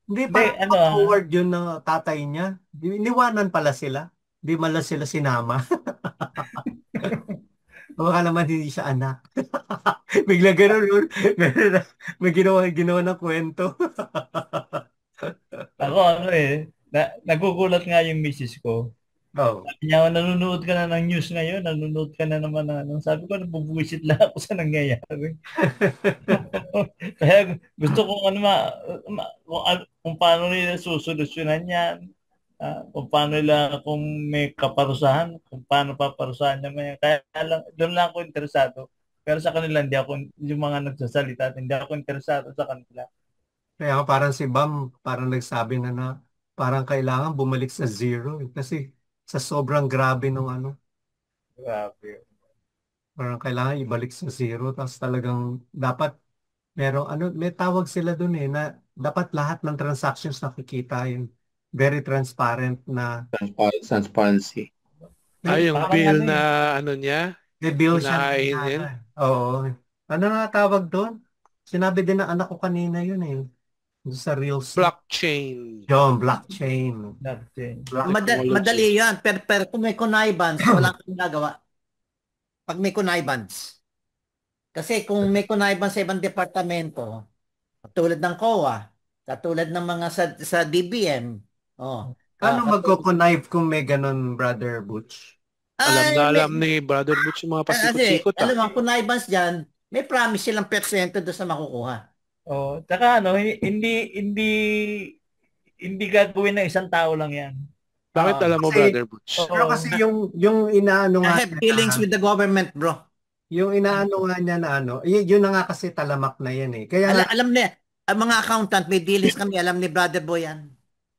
Hindi pa forward yun ng tatay niya. Iniwanan pala sila. Di mala sila sinama. Baka naman hindi siya anak. Bigla gano'n. May ginawa ng kwento. Ako nagugulat nga yung misis ko. Sabi niya, nanonood ka na ng news ngayon, nanonood ka na naman sabi ko, nabubuwisit lang ako sa nangyayari. Kaya gusto kong kung paano nila susolusyonan yan, kung paano nila, kung may kaparusahan, kung paano paparusahan niya. Kaya doon lang ako interesado. Pero sa kanila, yung mga nagsasalita, hindi ako interesado sa kanila. Kaya parang si Bam, parang nagsabi na parang kailangan bumalik sa zero. Kasi sa sobrang grabe nung Grabe. Parang kailangan ibalik sa zero. Tapos talagang dapat, may tawag sila dun na dapat lahat ng transactions nakikita yun. Very transparent na. Transparency. Yung bill na niya? May bill siya. Oo. Ano nga tawag doon? Sinabi din ng anak ko kanina yun sa real blockchain. Yung blockchain. Madali yan. Pero kung may connivance, wala kang ginagawa. Pag may connivance. Kasi kung may connivance sa ibang departamento, katulad ng COA, katulad ng mga sa DBM. Paano magko-connive kung may ganun, Brother Butch? Alam ni Brother Butch yung mga pasikot-sikot. Alam mo, connivance dyan, may promise silang percento doon sa makukuha. Tsaka hindi gagawin ng isang tao lang yan. Bakit alam mo, Brother Butch? Pero kasi yung inaano nga. I have dealings with the government, bro. Yung inaano nga niya na yun na nga kasi talamak na yan Kaya alam niya, ang mga accountant, may dealings kami, alam ni Brother Boy yan.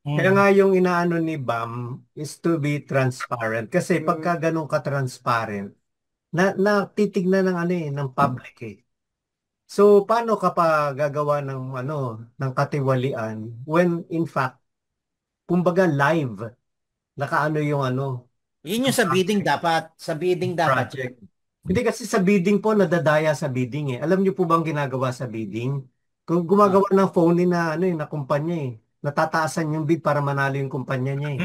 Kaya nga yung inaano ni Bam is to be transparent. Kasi pagka ganun ka-transparent, titignan ng public So, paano ka pa gagawa ng katiwalian when in fact, kumbaga live, nakaano yung Yun yung sa bidding dapat. Sa bidding dapat. Project. Hindi kasi sa bidding po, nadadaya sa bidding Alam niyo po bang ginagawa sa bidding? Kung gumagawa ng phone na na kumpanya natataasan yung bid para manalo yung kumpanya niya eh.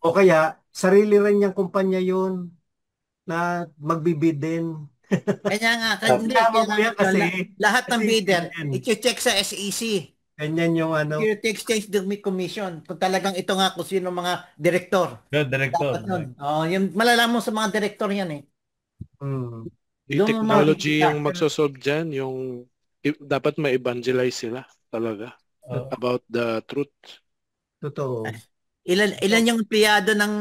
O kaya, sarili rin niyang kumpanya yun na magbibid din. Kaya nga, hindi, Tama mo yan kasi lahat ng bidder, yan. i-check sa SEC. Ganyan yung ano. Security Exchange Commission. Kung talagang ito nga kung sino mga direktor. Director. Yung malalaman mo sa mga direktor yan eh. Yung technology yung magsosolve dyan, yung dapat ma-evangelize sila talaga about the truth. Totoo. Ilan yung empleyado ng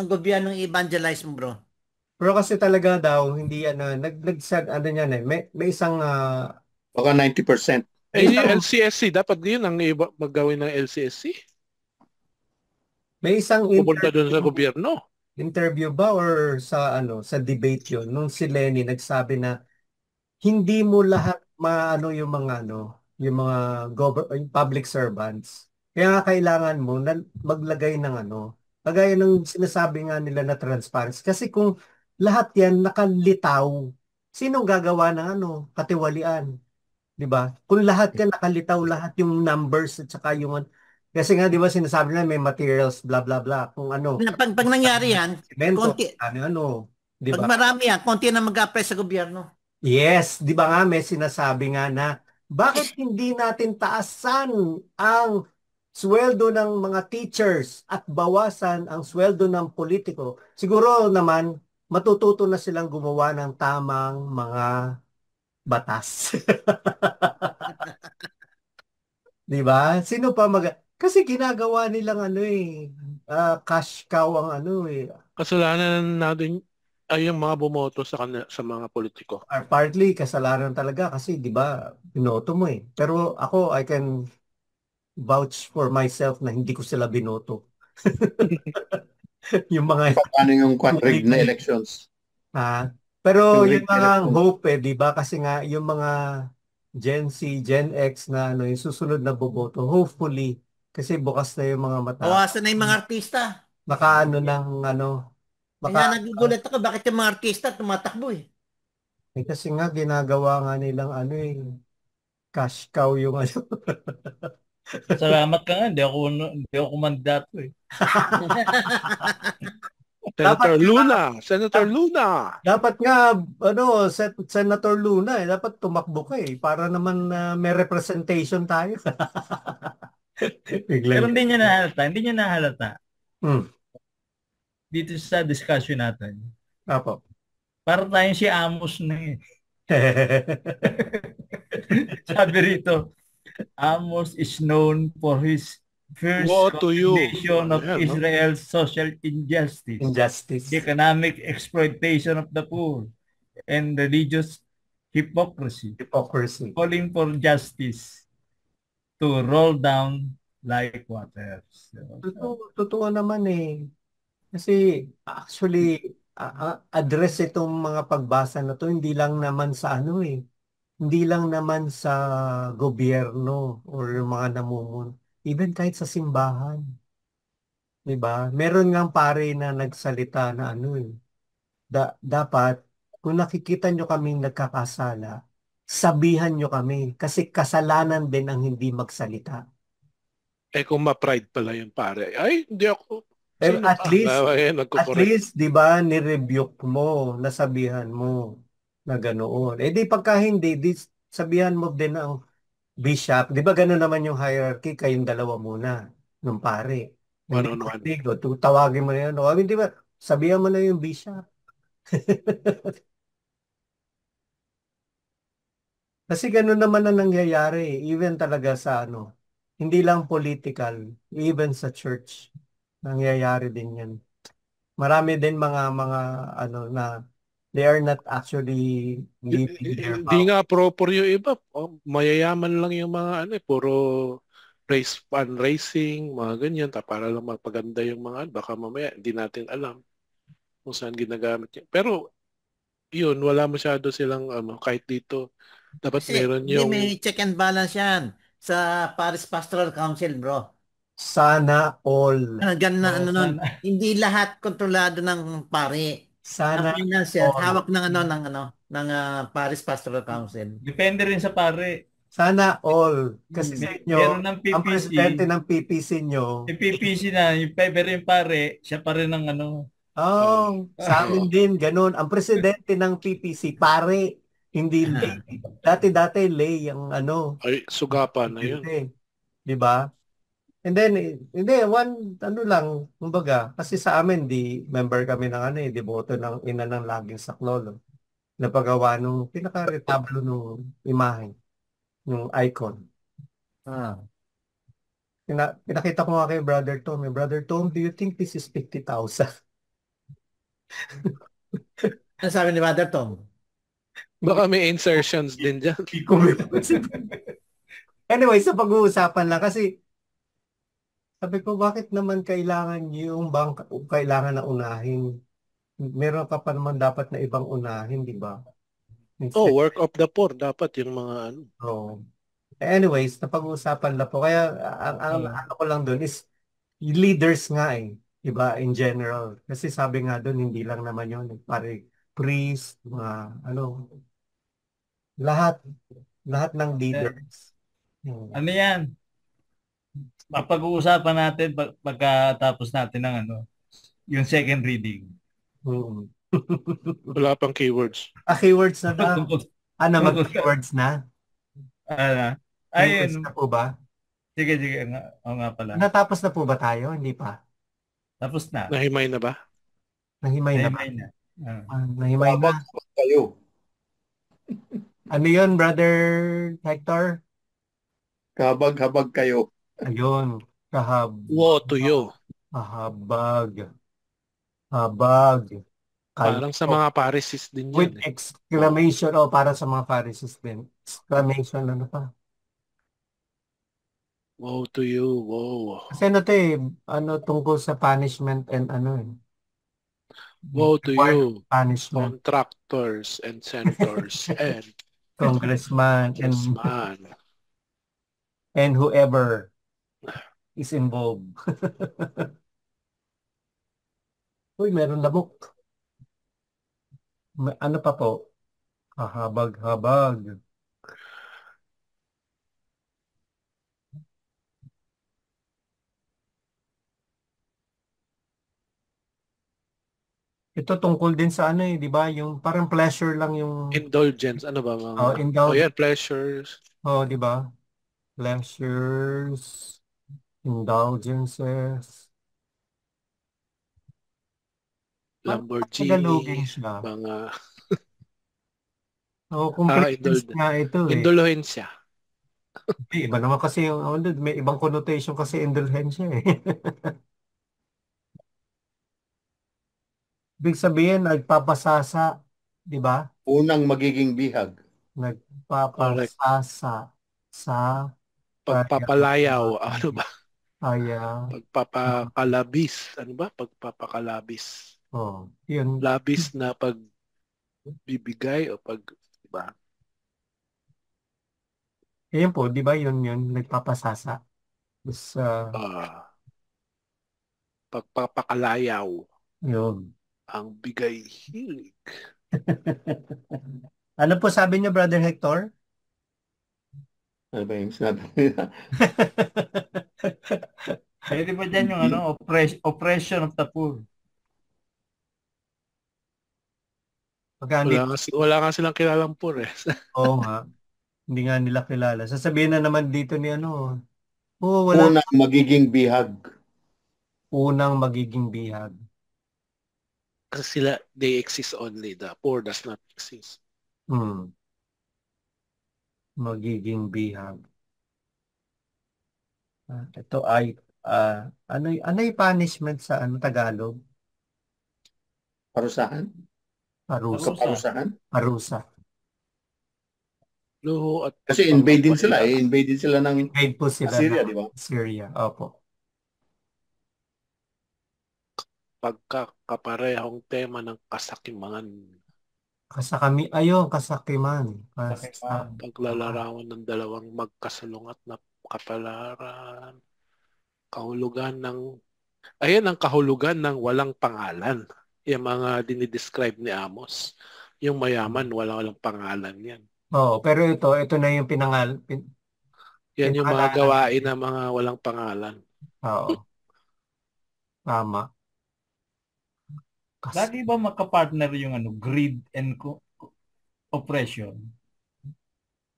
gobyerno i-evangelize mo, bro? Pero kasi talaga daw, hindi ano yan eh. May isang baka 90%. Yung LCSC, dapat yun ang maggawin ng LCSC? May isang pupunta doon sa gobyerno. Interview ba or sa debate yun nung si Lenny nagsabi na hindi mo lahat yung mga yung mga public servants. Kaya nga kailangan mo na maglagay ng kagaya ng sinasabi nga nila na transparency. Kasi kung lahat yan nakalitaw, sinong gagawa ng katiwalian? 'Di ba? Kung lahat yan nakalitaw, lahat yung numbers at saka yung kasi nga 'di ba sinasabi na may materials blah blah blah kung pag nangyari yan, konti 'di ba? Pag marami yan, konti na mag-apply sa gobyerno. Yes, 'di ba nga may sinasabi nga na bakit hindi natin taasan ang sweldo ng mga teachers at bawasan ang sweldo ng politiko? Siguro naman matututo na silang gumawa ng tamang mga batas. 'Di ba? Sino pa kasi ginagawa nilang cash cow ang Kasalanan natin ay yung mga bumoto sa mga politiko. Partly kasalanan talaga kasi 'di ba binoto mo eh. Pero ako I can vouch for myself na hindi ko sila binoto. Yung mga paano yung rigged na elections? Pero yung mga hope 'di ba kasi nga yung mga Gen Z, Gen X na yung susunod na boboto, hopefully kasi bukas na yung mga mata. Bawasan na yung mga artista. Kaya nagugulat ako bakit yung mga artista tumatakbo eh. Kasi nga ginagawa nga nilang cash cow yung Salamat ka nga, hindi ako mandato eh. Senator Luna. Dapat nga Senator Luna dapat tumakbo ka para naman may representation tayo. Pero hindi niya nahalata. Dito sa discussion natin. Apo. Para tayong si Amos na eh. Sabi rito, Amos is known for his fierce condemnation of Israel's social injustice, economic exploitation of the poor, and religious hypocrisy, calling for justice to roll down like water. Totoo naman eh. Kasi actually, address itong mga pagbasa na to hindi lang naman sa hindi lang naman sa gobyerno or mga namumuno. Even kahit sa simbahan. 'Di ba? Meron ngang pare na nagsalita na dapat kung nakikita nyo kaming nagkakasala, sabihan nyo kami kasi kasalanan din ang hindi magsalita. Kung ma-pride pala yung pare, ay hindi ako. Pero at least 'di ba, ni-rebuke mo, nasabihan mo na ganoon. Di pagka hindi, sabihan mo din ang bishop. 'Di ba ganoon naman yung hierarchy, kayong dalawa muna nung pare. Hindi tawagin mo na yun. Hindi ba, sabihan mo na yung bishop. Kasi ganoon naman ang nangyayari, even talaga sa hindi lang political, even sa church. Nangyayari din yan. Marami din mga na they are not actually living their power. Hindi nga proper yung iba. Mayayaman lang yung mga puro fundraising, mga ganyan, para lang mapaganda yung mga baka mamaya hindi natin alam kung saan ginagamit yan. Pero yun, wala masyado silang kahit dito. Dapat meron yung... May check and balance yan sa Paris Pastoral Council, bro. Sana all. Hindi lahat kontrolado ng pare. Sana financial, hawak ng ng Paris Pastoral Council. Depende rin sa pare. Sana all. Kasi sa Meron inyo, ng ang PPC. presidente ng PPC nyo. Yung PPC na, pero yung pare, siya pa rin ang ano. Sa amin din, ganun. Ang presidente ng PPC, pare, hindi lay. Dati-dati lay ang ano. Ay, sugapan na yun. Di ba? And then, hindi, ano lang, kumbaga, kasi sa amin, member kami ng deboto ng ina ng laging saklolo. Napagawa nung pinaka-retablo nung imahe, nung icon. Pinakita ko nga kay Brother Tom. Brother Tom, do you think this is 50,000? Ano sabi ni Brother Tom? Baka may insertions din dyan. Anyway, sa pag-uusapan lang kasi sabi ko, bakit naman kailangan yung bang kailangan na unahin? Meron ka pa naman dapat na ibang unahin, di ba? Work of the poor. Dapat yung mga ano. Anyways, napag-uusapan lang po. Kaya ang ano ko lang doon is leaders nga di ba, in general. Kasi sabi nga doon, hindi lang naman yun. Pare, priest, mga lahat ng leaders. Ano yan? Papag-uusapan natin pagkatapos natin ng yung second reading. Wala pang keywords. Keywords na daw. Mag-keywords na? Ayun. Na po ba? Sige. Oo nga pala. Natapos na po ba tayo? Hindi pa. Tapos na. Nahimay na ba? Nahimay na. Nahimay na. Kayo. Ano yun, Brother Hector? Kahabag-habag kayo. Ayun. Wo tuyo. Habag. Parang sa mga Pharisees din yan. With exclamation, para sa mga Pharisees din. Exclamation, ano pa? Woe to you, woe. Kasi tungkol sa punishment and woe to you, punishment. contractors and senators and congressman and whoever is involved. Uy, meron lamok. Ano pa po? Kahabag-habag. Ito tungkol din sa di ba? Yung parang pleasure lang yung indulgence. Ano ba mga? Indulgence. Pleasures. Di ba? Pleasures, indulgences. Lamborghini, siya. mga indulhensya. Iba naman kasi yung may ibang connotation kasi indulhensya Ibig sabihin, nagpapasasa, di ba? Unang magiging bihag. Nagpapasasa sa pagpapalayaw. Ano ba? Pagpapakalabis. Ano ba? Pagpapakalabis. Yun. Labis na pagbibigay o di ba? Ayun po, di ba yun, nagpapasasa. Pagpapakalayaw. Yun. Ang bigay hilig. Ano po sabi niyo, Brother Hector? Ano ba yung sinabi nila? Pwede ba dyan yung oppression of the poor? Wala nga silang kilalang poor Oo nga. Hindi nga nila kilala. Sasabihin na naman dito ni Unang magiging bihag. Unang magiging bihag. Kasi they exist only. The poor does not exist. Magiging bihag. Ito ay ano yung punishment sa Tagalog? Parusahan? Parusa. Luho at kasi invade din sila ng Syria, di ba? Syria, opo. Pagkakaparehong tema ng kasakiman. Kasakiman. Paglalarawan ng dalawang magkasalungat na kapalaran. Kahulugan ng ang kahulugan ng walang pangalan. Yung mga dinidescribe ni Amos. Yung mayaman, walang pangalan yan. Oo, pero ito na yung Yan yung mga pinangalanan gawain natin. ng mga walang pangalan. Oo, tama. Kasi Lagi ba magka-partner yung greed and oppression?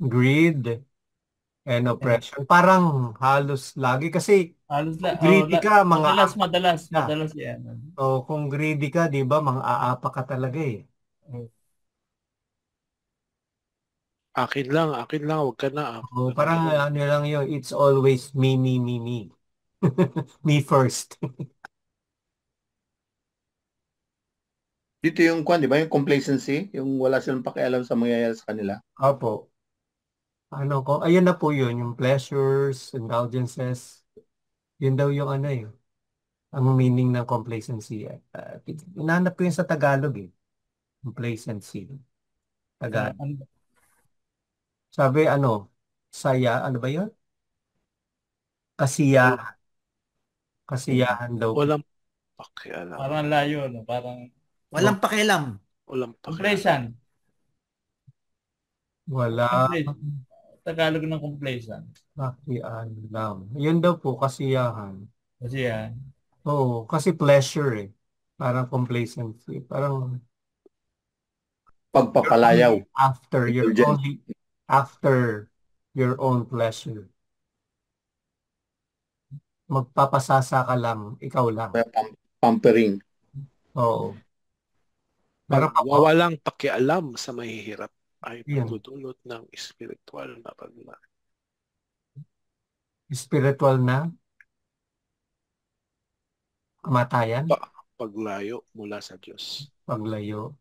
greed and And oppression. Parang halos lagi kasi halos kung greedy ka, mga madalas, apa madalas, ka. madalas yan. O kung greedy ka, di ba, mga aapa ka talaga eh. Akin lang, wag ka na. O, Ganun, parang ganun. ano lang yun, it's always me, me, me, me. Me first. Dito yung kwan, di ba? Yung complacency, yung wala silang pakialam sa mangyayari sa kanila. Opo. Ayun na po yun, yung pleasures, indulgences. Yun daw yung ano eh, ang meaning ng complacency. Inanap ko yun sa Tagalog eh. Complacency. Ano, Tagalog. ano, Sabi ano ba yun? Kasiya, Wal- kasiyahan daw po. Walang pakialam. parang layo, no? Parang Walang pakialam. Walang pakialam. complacent. Wala Tagalog ng complacent. pakialam. Yun daw po, kasiyahan. Kasi yan. Oo, kasi pleasure eh. Parang complacency. Parang you're Pagpapalayaw. only after, you're Indulgence. only after your own pleasure. Magpapasasa ka lang, ikaw lang. Pampering. Oo. Pero Pagwawalang pakialam sa mahihirap ay yun, magdudulot ng espiritual na paglayo. spiritual na kamatayan, Paglayo mula sa Diyos. paglayo,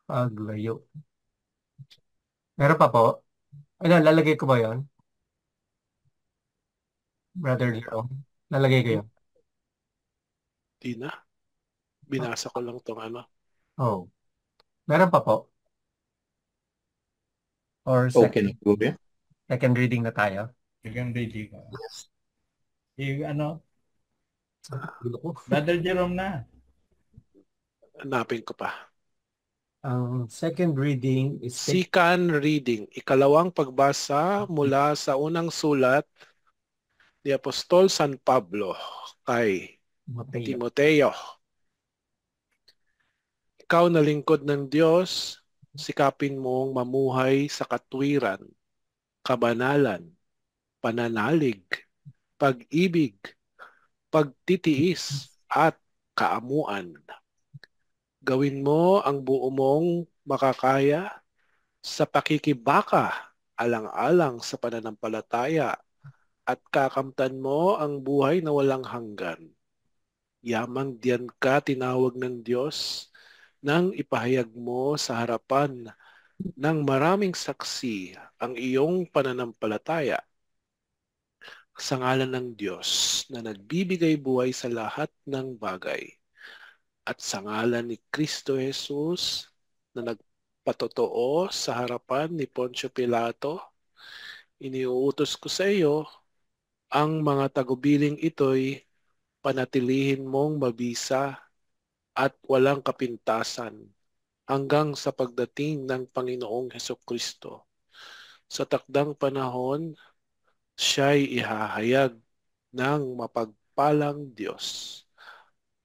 paglayo. Meron pa po? Ano, lalagay ko ba yon, Brother Leo? Lalagay ko yun? Di na. Binasa ko lang tong ano. Oh. Meron pa po? Or Okay na po yan. second reading na tayo? Bigyan ready ka. Ano, Gulo ko. Brother Jerome na. Hanapin ko pa. Ang second reading is Second reading. Ikalawang pagbasa mula sa unang sulat ni Apostol San Pablo kay Mateo. Timoteo. Ikaw na lingkod ng Diyos, sikapin mong mamuhay sa katwiran, kabanalan, pananalig, pag-ibig, pagtitiis, at kaamuan. Gawin mo ang buo mong makakaya sa pakikibaka, alang-alang sa pananampalataya, at kakamtan mo ang buhay na walang hanggan. Yamang diyan ka tinawag ng Diyos nang ipahayag mo sa harapan ng maraming saksi ang iyong pananampalataya sa ngalan ng Diyos na nagbibigay buhay sa lahat ng bagay at sa ngalan ni Kristo Jesus na nagpatotoo sa harapan ni Poncio Pilato, iniuutos ko sa iyo ang mga tagubiling ito'y panatilihin mong mabisa at walang kapintasan hanggang sa pagdating ng Panginoong Hesukristo. Sa takdang panahon, siya'y ihahayag ng mapagpalang Diyos,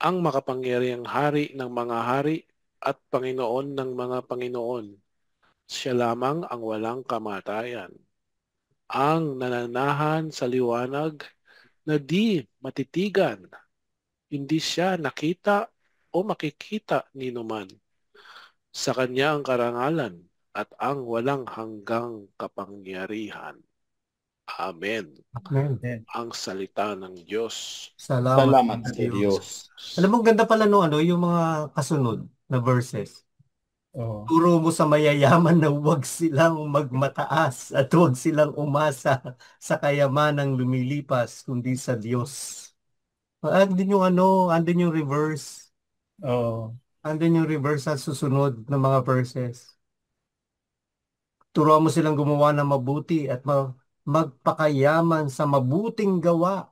ang makapangyarihang hari ng mga hari at Panginoon ng mga Panginoon. Siya lamang ang walang kamatayan, ang nananahan sa liwanag na di matitigan. Hindi siya nakita o makikita ni numan. Sa kanya ang karangalan at ang walang hanggang kapangyarihan. Amen. Amen. Ang salita ng Diyos. Salamat Salamat sa sa Diyos. Diyos. Alam mo, ganda pala yung mga kasunod na verses. Oh. Turo mo sa mayayaman na huwag silang magmataas at huwag silang umasa sa kayamanang lumilipas, kundi sa Diyos. Andun yung reverse. Oh. Andun yung reverse sa susunod na mga verses. Turuan mo silang gumawa ng mabuti at magpakayaman sa mabuting gawa.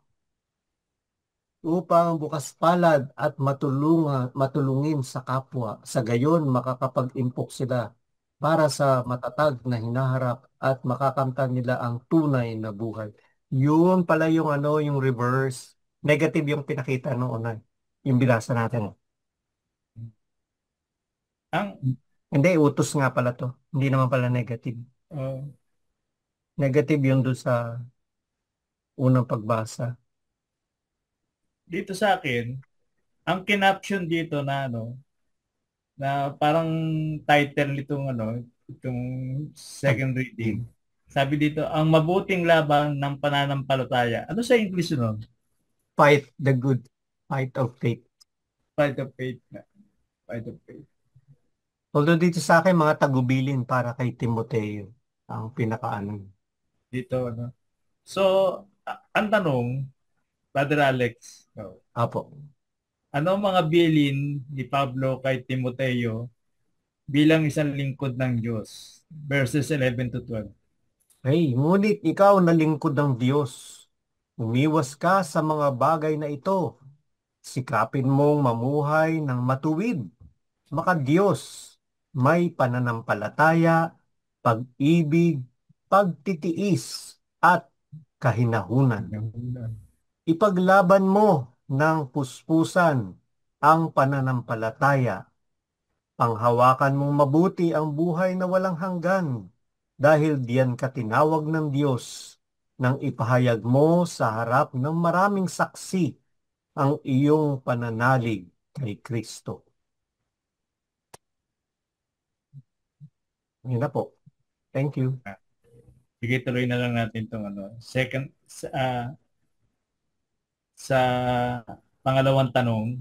upang bukas palad at matulungin sa kapwa. Sa gayon, makakapag-impok sila para sa matatag na hinaharap at makakamtan nila ang tunay na buhay. Yun pala yung yung reverse. Negative yung pinakita noon. Yung binasa natin. Hindi, utos nga pala to. Hindi naman pala negative. Negative yun doon sa unang pagbasa. Dito sa akin, ang kinaption dito na na parang title nitong itong second reading. Sabi dito, ang mabuting laban ng pananampalataya. Ano sa English nun? Fight the good fight of faith. Fight of faith. Fight of faith. Although dito sa akin, mga tagubilin para kay Timoteo ang pinakaano. Dito, So, ang tanong, Brother Alex, Apo. ano ang mga bilin ni Pablo kay Timoteo bilang isang lingkod ng Diyos? Verses 11 to 12. Hey, ngunit ikaw na lingkod ng Diyos. Umiwas ka sa mga bagay na ito. Sikapin mong mamuhay ng matuwid. Maka-Diyos, may pananampalataya, pag-ibig, pagtitiis, at kahinahunan. Ipaglaban mo ng puspusan ang pananampalataya. Panghawakan mong mabuti ang buhay na walang hanggan dahil diyan ka tinawag ng Diyos nang ipahayag mo sa harap ng maraming saksi ang iyong pananalig kay Kristo. Yun na po. Thank you. Sige, tuloy na lang natin itong second sa pangalawang tanong.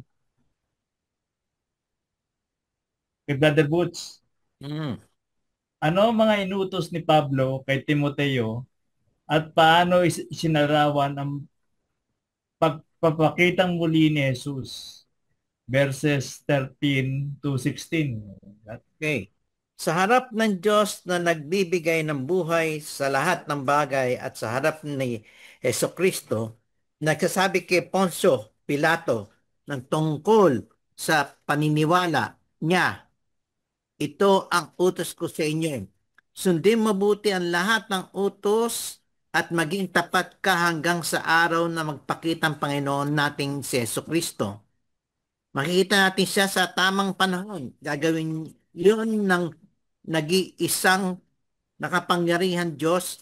Kay Brother Butch, ano ang mga inutos ni Pablo kay Timoteo at paano isinarawan ang pagpapakitang muli ni Jesus? Verses 13 to 16. Okay. Sa harap ng Diyos na nagbibigay ng buhay sa lahat ng bagay at sa harap ni Jesucristo, nagsasabi kay Poncio Pilato ng tungkol sa paniniwala niya. Ito ang utos ko sa inyo. Sundin mabuti ang lahat ng utos at maging tapat ka hanggang sa araw na magpakita ang Panginoon nating si Jesucristo. Makikita natin siya sa tamang panahon. Gagawin yun ng nag-iisang nakapangyarihan Diyos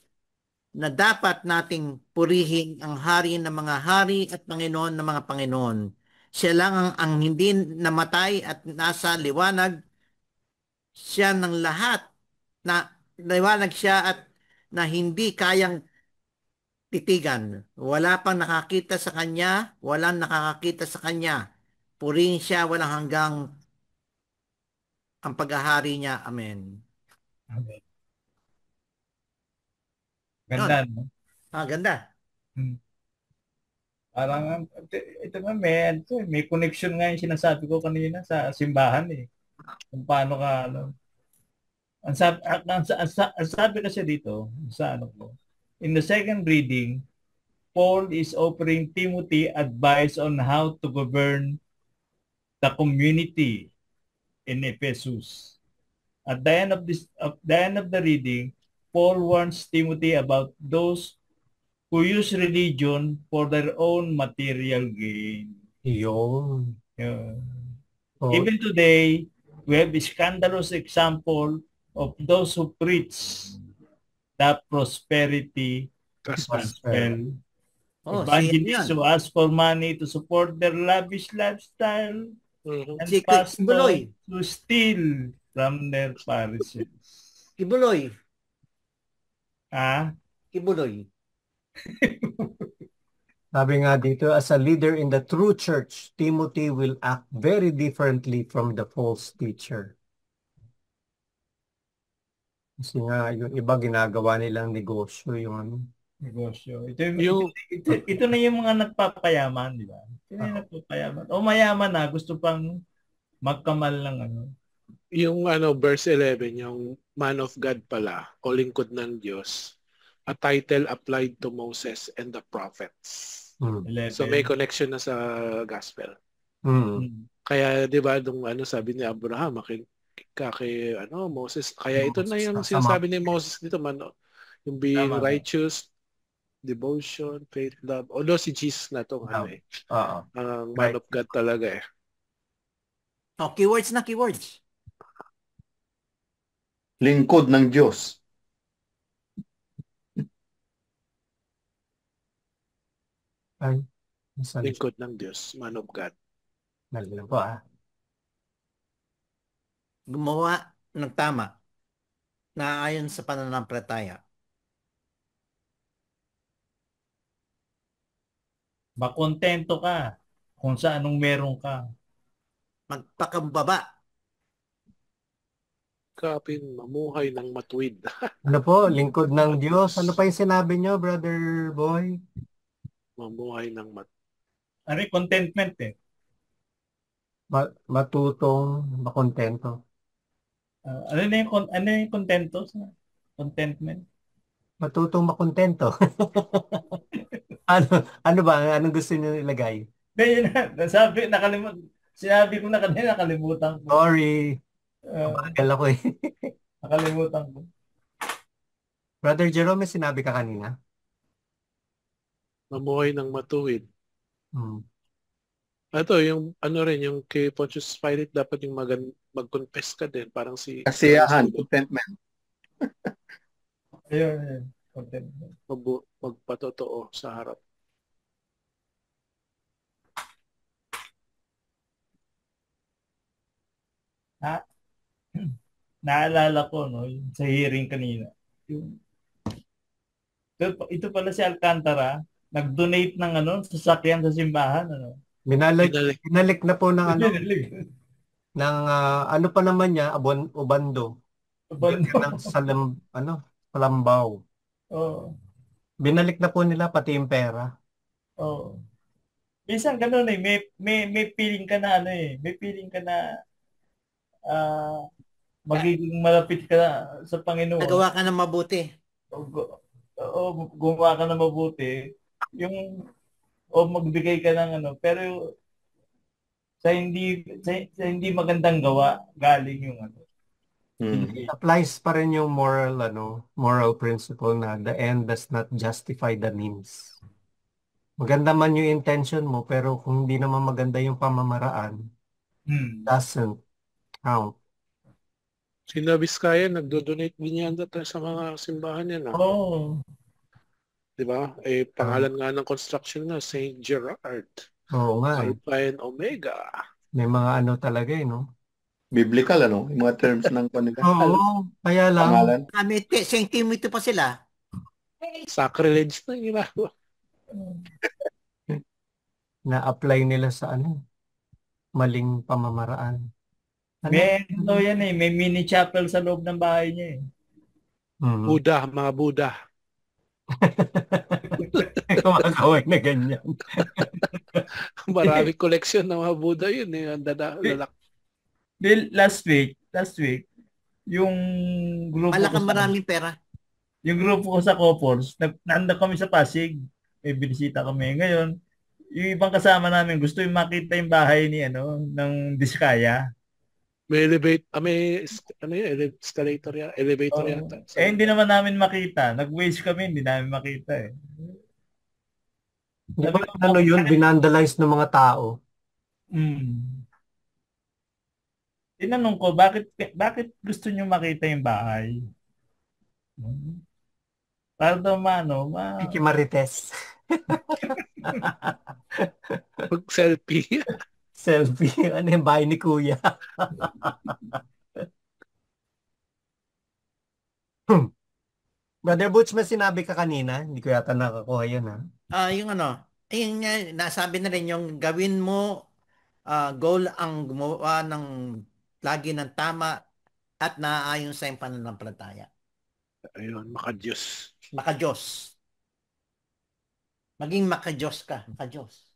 na dapat nating purihin ang hari ng mga hari at Panginoon ng mga Panginoon. Siya lang ang hindi namatay at nasa liwanag. Siya ng lahat na liwanag siya at na hindi kayang titigan. Wala pang nakakita sa kanya, walang nakakakita sa kanya. Purihin siya walang hanggang ang paghahari niya. Amen. Amen. Ganda, no? Ganda. Parang, ito nga, may connection nga yung sinasabi ko kanina sa simbahan Kung paano ka, Ang sabi kasi dito, in the second reading, Paul is offering Timothy advice on how to govern the community in Ephesus. At the end of the reading, Paul warns Timothy about those who use religion for their own material gain. Yun. Even today, we have a scandalous example of those who preach that prosperity gospel. Evangelists who ask for money to support their lavish lifestyle and pastors who steal from their parishes. Kibuloy. Kibuloy. Sabi nga dito, as a leader in the true church, Timothy will act very differently from the false teacher. Kasi nga, yung iba ginagawa nilang negosyo, negosyo. Ito na yung mga nagpapayaman, di ba? Ito na yung nagpapayaman. O mayaman na, gusto pang magkamal ng Yung verse 11, yung man of God pala, o lingkod ng Diyos, a title applied to Moses and the prophets. So may connection na sa gospel. Kaya 'di ba nung sabi ni Abraham kay Moses, kaya ito na yung sinasabi ni Moses dito man, yung being righteous, devotion, faith, love. Although si Jesus na tong ang man of God talaga eh. Keywords na keywords. Lingkod ng Diyos. Lingkod ng Diyos, man of God. Nalala po Gumawa ng tama na ayon sa pananampalataya. Makontento ka kung sa anong meron ka. Magpakambaba. Kapin, mamuhay ng matuwid. Ano po, lingkod ng Diyos. Ano pa yung sinabi nyo, Brother Boy? Mamuhay ng Ano yung contentment eh? Matutong makontento. Ano yung contento? Contentment? Matutong makontento. ano ba? Anong gusto niyo ilagay? Sinabi ko na kanina, nakalimutan ko. Sorry. Mabagal ako eh. Nakalimutan ko. Brother Jerome, sinabi ka kanina? Mamuhay ng matuwid. Ito, yung rin, yung kay Pontius Pilate, dapat yung mag-confess ka din. Parang si... Kasiyahan, contentment. Ayun. Contentment. Magpatotoo sa harap. Naalala ko, sa hearing kanina. Ito pala si Alcantara, nag-donate ng sasakyan sa simbahan. Binalik na po ng ng ano pa naman niya, Obando. Ng Palambaw. Binalik na po nila pati yung pera. Minsan ganun may feeling ka na may feeling ka na magiging malapit ka na sa Panginoon. Nagawa ka na mabuti. Gumawa ka na mabuti. Magbigay ka ng pero sa hindi magandang gawa, galing yung Applies pa rin yung moral principle na the end does not justify the means. Maganda man yung intention mo, pero kung hindi naman maganda yung pamamaraan, doesn't count. Si Vizcaya, nagdo-donate din yan sa mga simbahan yan. Diba? Pangalan nga ng construction na, St. Gerard. Oo nga. Alpha and Omega. May mga talaga no? Biblical, yung mga terms ng panila. Oo, kaya lang. St. Timothy pa sila. Sacrilege na ginagawa. Na-apply nila sa maling pamamaraan. May mini chapel sa loob ng bahay niya eh. Buddha, mga Buddha. Kumakaway na ganyan. Maraming collection ng mga Buddha yun eh. Last week, yung grupo maraming pera. Yung grupo ko sa Copors, nanda kami sa Pasig. May binisita kami. Ngayon, yung ibang kasama namin gusto yung makita yung bahay ni ng Vizcaya. May escalator yan, elevator yata. Hindi naman namin makita. Nag-waste kami, hindi namin makita eh. Di ba yun, binandalize ng mga tao? Tinanong ko, bakit gusto nyo makita yung bahay? Para daw Marites. Selfie. Selfie. Ano yung bahay ni Kuya? Brother Butch, may sinabi ka kanina. Hindi ko yata nakakuha yun Yung nasabi na rin yung gawin mo, goal ang gumawa ng lagi ng tama at naaayon sa iyong pananampalataya. Ayun, maka-Diyos. Maka-Diyos. Maging maka-Diyos ka. Maka-Diyos.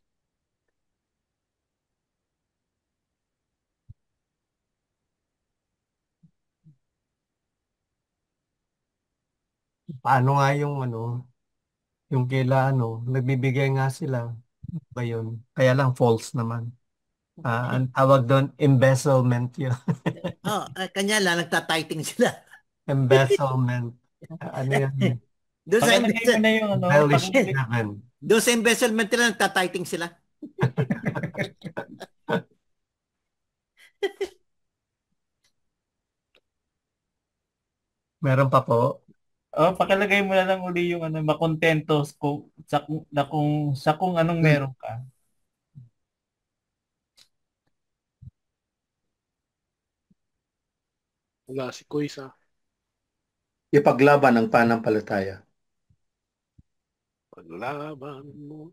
Paano nga yung Yung kila nagbibigay nga sila. Ba yun? Kaya lang false naman. Ang tawag doon, embezzlement yun. Kanya lang, nagtatiting sila. Embezzlement. Ano yan? Doon sa Pakalagay mo na yung Embellish pakalagay, heaven. doon sa embezzlement nila, nagtatiting sila. Meron pa po. pakalagay mo na lang uli yung makontento sa kung anong meron ka. Wala si Kuis ha. Ipaglaban ang pananampalataya. Paglaban mo.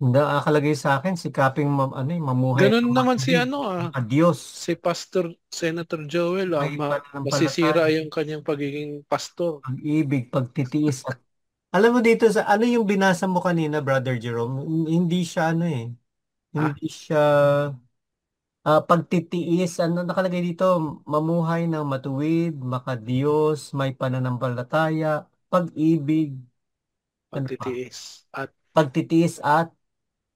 Hindi nakakalagay sa akin, sikaping mamuhay Ganun ng naman si matuwid, Diyos. si Pastor Senator Joel, May masisira pananampalataya, yung kanyang pagiging pastor. pag-ibig, pagtitiis. Alam mo dito sa ano yung binasa mo kanina, Brother Jerome, hindi siya hindi siya pagtitiis. Ano nakalagay dito? Mamuhay ng matuwid, makadiyos, may pananampalataya, pag-ibig, ano pa? Pagtitiis at Pagtitiis at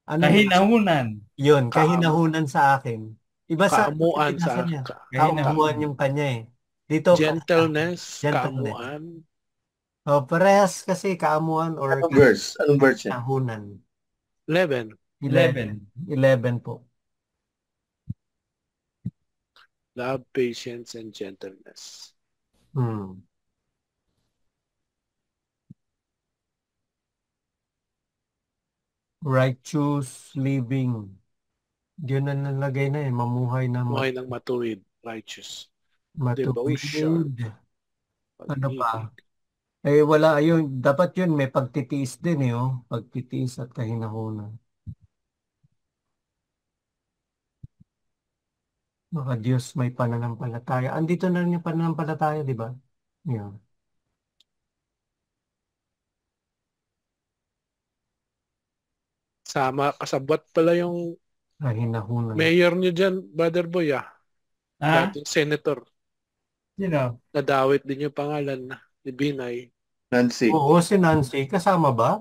ano Kahinahunan. yun, kahinahunan sa akin. Iba sa kaamuan binasa sa niya. Kahinahunan. Kaamuan yung kanya eh. Dito, gentleness, gentleness. kaamuan. Parehas kasi kaamuan or Anong verse? Anong verse yan? kahunan. 11. 11 po. Love, patience, and gentleness. Righteous living. Yun na nalagay na mamuhay na Mamuhay ng matuwid, righteous. matuwid. Devotion. Ano pa? Pag-ibig. Wala yun. Dapat yun may pagtitiis din Pagtitiis at kahinahunan. Maka Diyos may pananampalataya. Andito na rin yung pananampalataya, di ba? Yan. Kasabwat pala yung Kahinahunan. mayor nyo dyan, Brother Boy dating senator. Sino? Nadawit din yung pangalan ni Binay. Nancy. Oo, si Nancy. Kasama ba?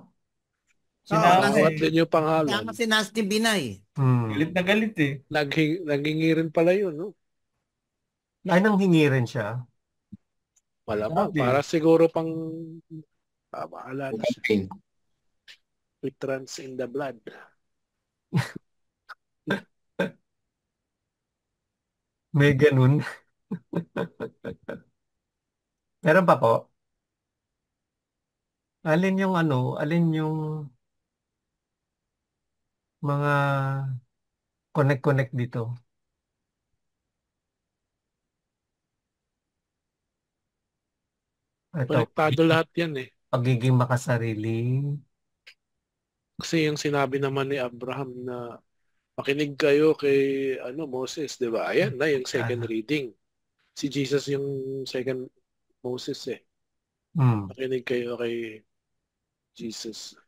Nadawat din yung pangalan. Tama si Nasty Binay. Galit na galit eh. Naghingi rin pala yun, no? Ay, nang hingi rin siya. Malamang. Para siguro pang pamaalan siya. It runs in the blood. May ganun. Meron pa po? Alin yung mga connect dito? Ito, Konektado lahat yan eh. pagiging makasarili. Kasi yung sinabi naman ni Abraham na makinig kayo kay Moses, di ba? Ayan na yung second reading. Si Jesus yung second Moses eh. Makinig kayo kay Jesus.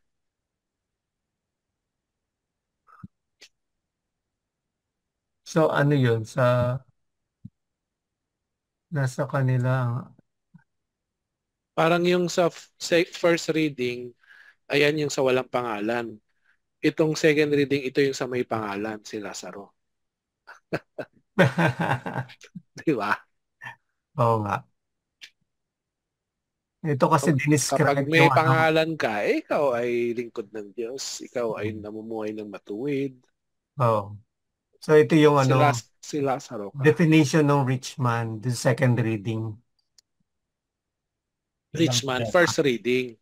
So ano yun? Nasa kanila. Parang yung sa first reading, ayan yung sa walang pangalan. Itong second reading, ito yung sa may pangalan, si Lazaro. Di ba? Oo nga. Ito kasi dinescribe Kapag may pangalan ka, ikaw ay lingkod ng Diyos. Ikaw ay namumuhay ng matuwid. Oh. So ito yung si Lazaro ka. Definition ng rich man, the second reading. Rich man, first reading.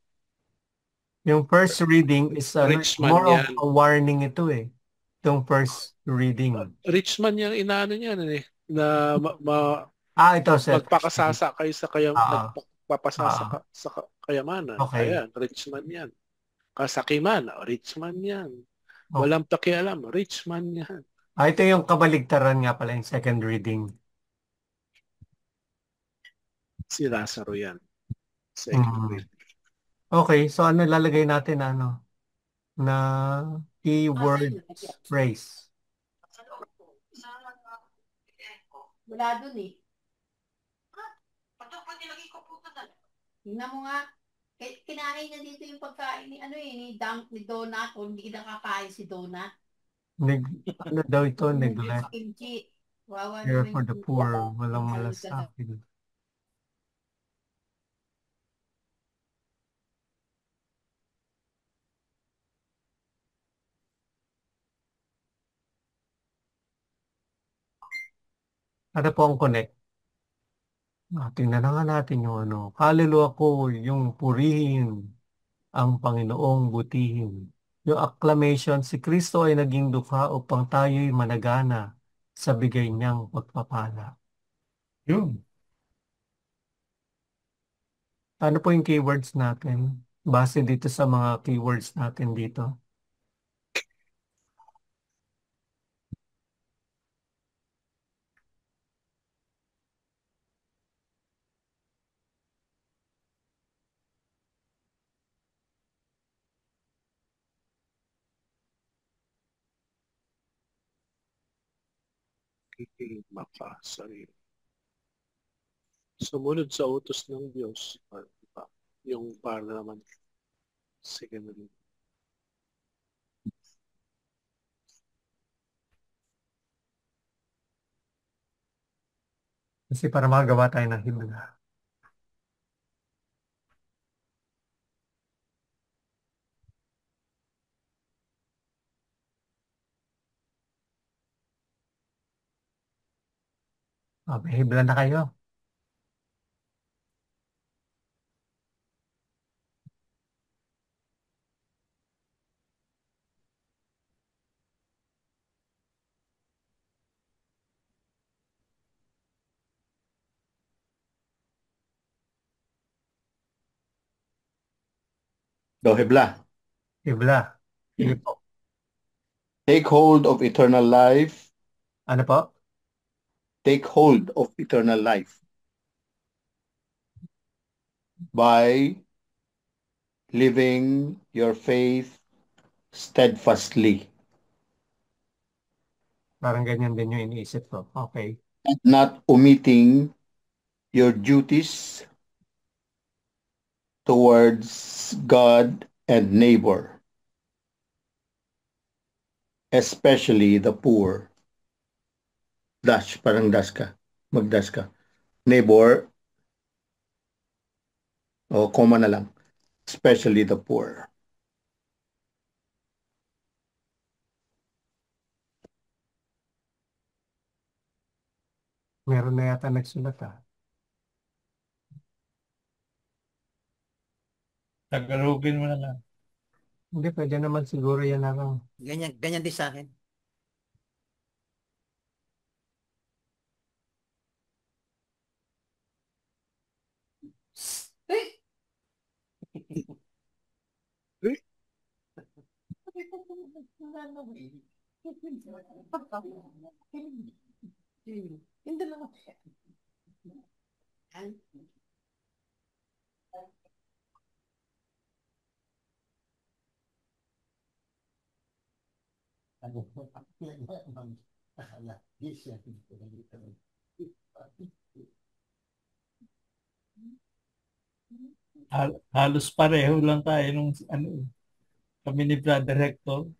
Yung first reading is more of a warning ito eh. Itong first reading. Rich man yung inaano niya na ito magpakasasa kayo sa magpapasasa sa kayamanan. Okay. Ayan, rich man yan. Kasakiman, rich man yan. Walang pakialam, rich man yan. Ito yung kabaligtaran nga pala yung second reading. Si Lazaro yan. Second reading. Okay, so lalagay natin na keyword phrase. Wala dun eh. Tingnan mo nga. Kinain niya dito yung pagkain ni ni Donut o hindi nakakain si Donut. Ano daw ito? Neglect. Kimchi. Wawa Care naman for the yung poor. Walang malasakit. Ano po ang connect? Tingnan na nga natin yung ano. Kaluluwa ko yung purihin ang Panginoong butihin. Yung acclamation, si Kristo ay naging dukha upang tayo'y managana sa bigay niyang pagpapala. Yun. Ano po yung keywords natin? Base dito sa mga keywords natin dito. Makasarili. Sumunod sa utos ng Diyos. Yung para naman. Sige na rin. Kasi para magawa tayo ng himla. May himla na kayo. Hibla. Hibla. Sige po. Take hold of eternal life. Ano po? Take hold of eternal life by living your faith steadfastly. Parang ganyan din yung iniisip ko. Okay. And not omitting your duties towards God and neighbor, especially the poor. Dash, parang dash ka. Mag-dash ka. Neighbor, o comma na lang. Especially the poor. Meron na yata nagsulat Tagalogin mo na lang. Hindi, pwede naman siguro yan na lang. Ganyan din sa akin. Hindi lang. Halos pareho lang tayo nung kami ni Brother Hector.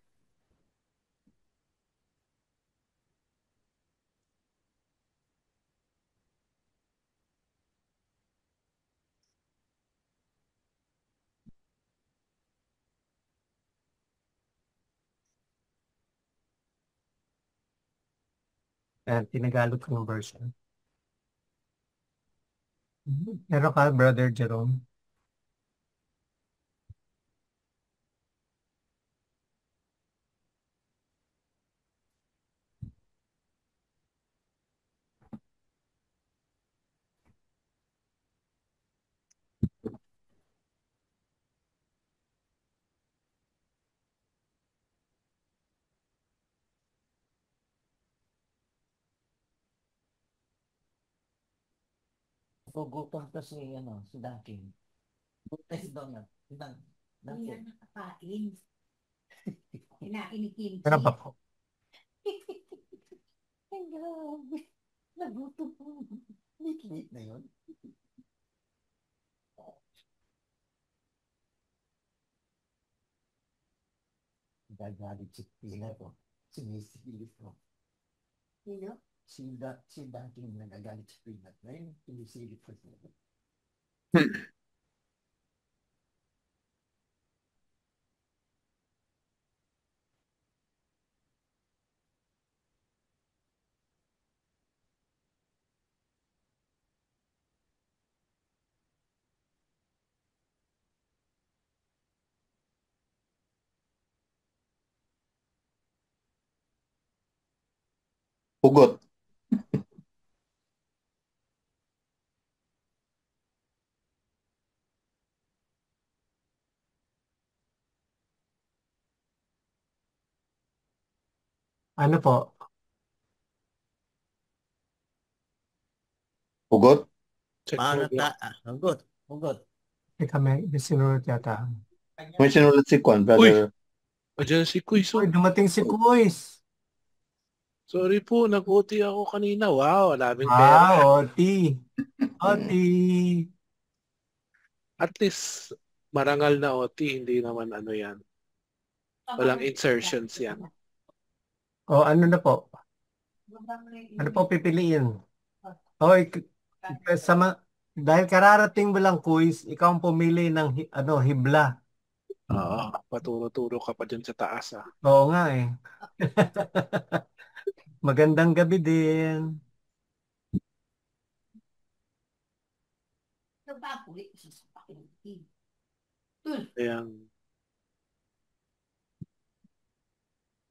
Tinagalog ko yung version. Meron ka, Brother Jerome? Gugutom to si Dunkin. Gutom si Donut. Hindi yan nakakain. kinain ni Kimchi. Meron pa po. Ay, grabe. Nagutom po. Lit na yun. Gagalit si Tina ko. Sinisilip ko. Sino? Si dating nagagalit si Tina. Ngayon, sinisilip ko siya. Hugot. Ano po? Hugot. Check Paano mo ba? Hugot. Hugot. Teka, may sinunod yata. May sinulat si Kwan, brother. Diyan si Kuy. Uy, dumating si Kuis. Sorry po, nag-OT ako kanina. Wow, daming pera. OT. OT. At least, marangal na OT, hindi naman ano yan. Walang insertions yan. O, ano na po? Ano po pipiliin? Oy, dahil kararating mo lang quiz, ikaw ang pumili ng hibla. Oo, paturo-turo ka pa dyan sa taas ah. Oo nga eh. Magandang gabi din. Nagpapuli. Sasapakin ng Kim. Ayan.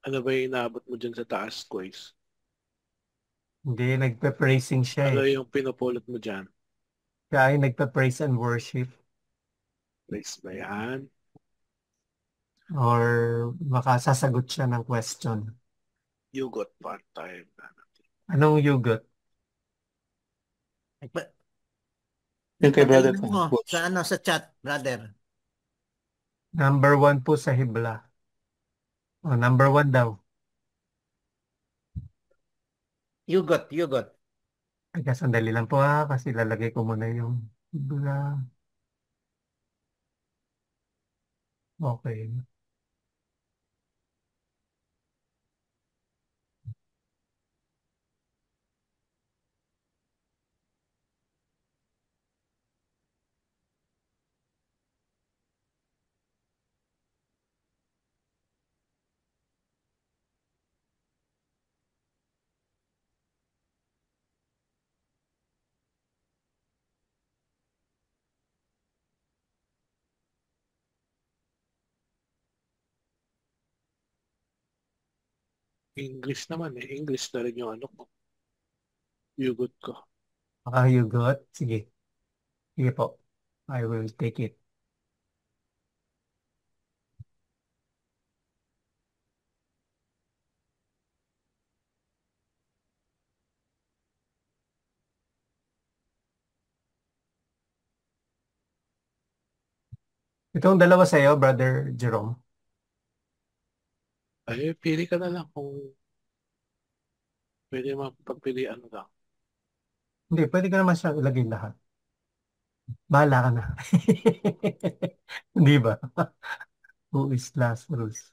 Ano ba yung inaabot mo dyan sa taas, quiz? Hindi, nagpe-praising siya Ano eh. yung pinupulot mo dyan? Siya ay nagpe-praise and worship. Praise ba yan? Or makasasagot siya ng question. You got part-time. Anong yugot? Yung kay brother Patayin ko. mo sa chat, brother. Number 1 po sa hibla. O, number 1 daw. Yugot. Teka, sandali lang po ha, kasi lalagay ko muna yung hibla. Okay. English naman eh. English na rin yung ano ko. You got ko. Yugot? Sige. Sige po. I will take it. Itong dalawa sa'yo, Brother Jerome. Ay, pili ka na lang kung pwede mapagpilian lang. Hindi, pwede ka naman siyang ilagay lahat. Bahala ka na. Hindi ba? Who is Lazarus?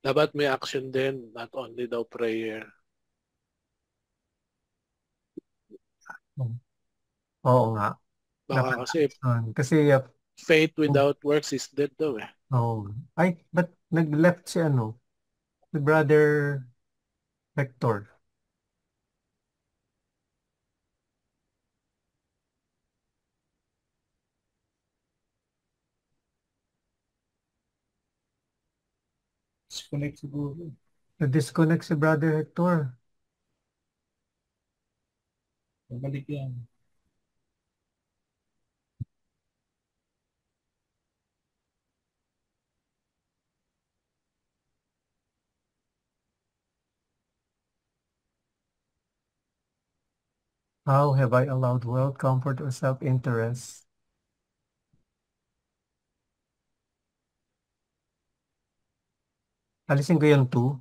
Dapat may action din, not only daw prayer. Oo nga. Baka Dapat kasi kasi faith without works is dead daw eh. Ay, but nag-left si si Brother Hector. Disconnect siguro. Na-disconnect si Brother Hector. Pabalik yan. How have I allowed wealth, comfort, or self-interest? Alisin ko yung 2.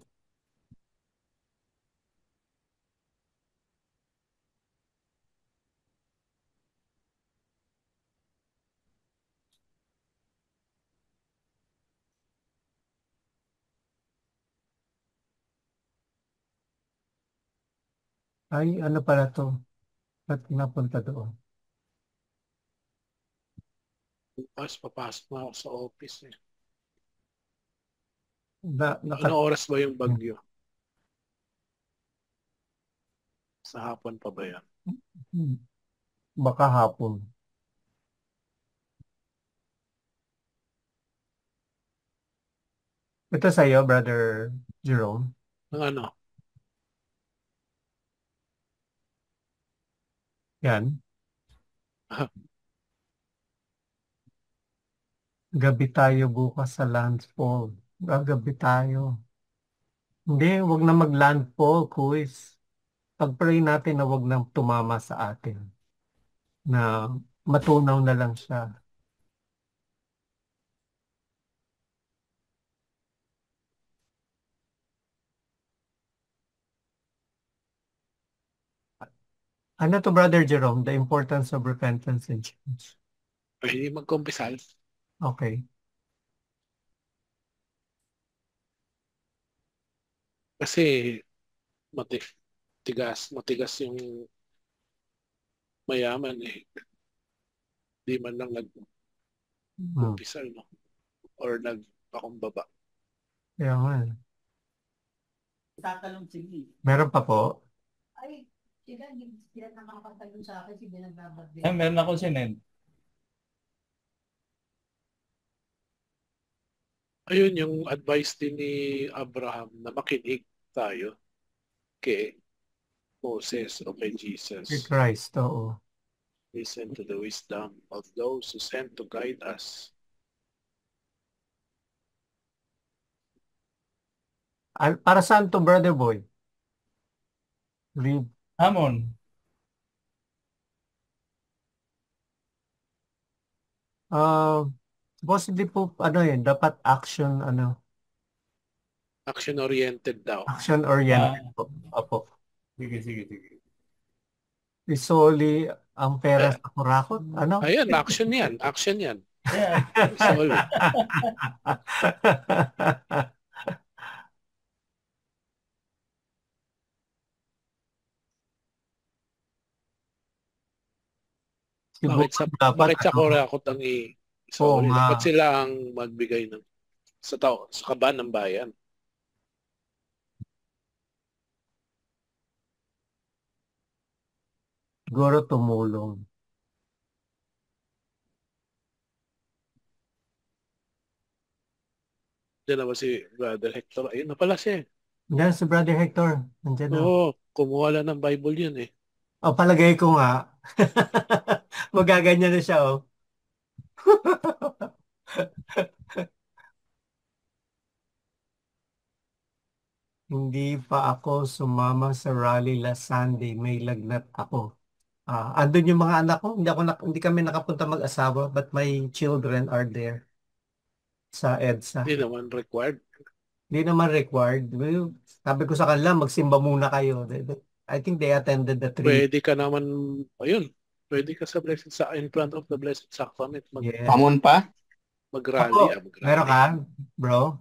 Ay, ano pala to? Ba't napunta doon? Bukas, papasok na ako sa office eh. Naka, Ano oras ba yung bagyo? Sa hapon pa ba yan? baka hapon. Ito sa'yo, Brother Jerome. Ang ano? Yan. Gabi tayo bukas sa landfall. Gabi tayo. Hindi, wag na mag-landfall, quiz. Pag-pray natin na wag nang tumama sa atin. Na matunaw na lang siya. Ano to, Brother Jerome? The importance of repentance and change. Hindi magkumpisal. Okay. Kasi matigas yung mayaman eh. Di man lang nagkumpisal, no? Or nagpakumbaba. Kaya nga. Tatalong sige. Meron pa po? Ay, sila nakakatalong sa akin, sila nagbabagay. Ay, meron ako sinend. Ayun yung advice din ni Abraham na makinig tayo kay Moses o kay Jesus. Kay Christ, oo. Listen to the wisdom of those who sent to guide us. Para saan to, Brother Boy? Read. Hamon. Supposedly po, ano yun, dapat action, ano? Action-oriented daw. Action-oriented po. Opo. Sige. Isoli ang pera sa kurakot, ano? Ayan, action yan. Action yan. Yeah. Sorry. Bakit sa kurakot ang Oo nga. Dapat sila ang magbigay ng sa kaban ng bayan. Siguro tumulong. Diyan na ba si Brother Hector? Ayun na pala siya. Diyan si Brother Hector. Nandiyan na. Oo, kumuha lang ng Bible yun eh. O, palagay ko nga. Magaganyan na siya, oh. Hindi pa ako sumama sa rally last Sunday. May lagnat ako. Andun yung mga anak ko. Hindi kami nakapunta mag-asawa, but my children are there sa EDSA. Hindi naman required. Hindi naman required. Well, sabi ko sa kanila, magsimba muna kayo. I think they attended the 3. Pwede ka naman, ayun, pwede ka sa in front of the Blessed Sacrament. Yes. Pamon pa? Mag-rally. Meron ka, bro?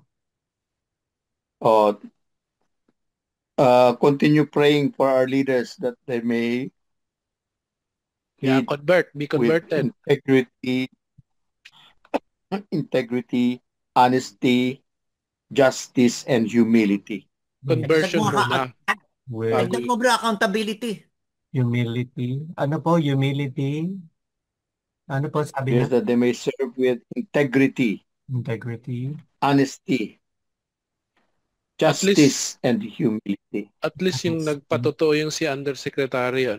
Continue praying for our leaders that they may be converted. Integrity, honesty, justice, and humility. Conversion muna. Dagdag mo bro, accountability. Humility. Ano po, humility? Ano po sabi niya? That they may serve with integrity, honesty, justice, and humility. At least yung nagpatotoo yung si Undersecretary,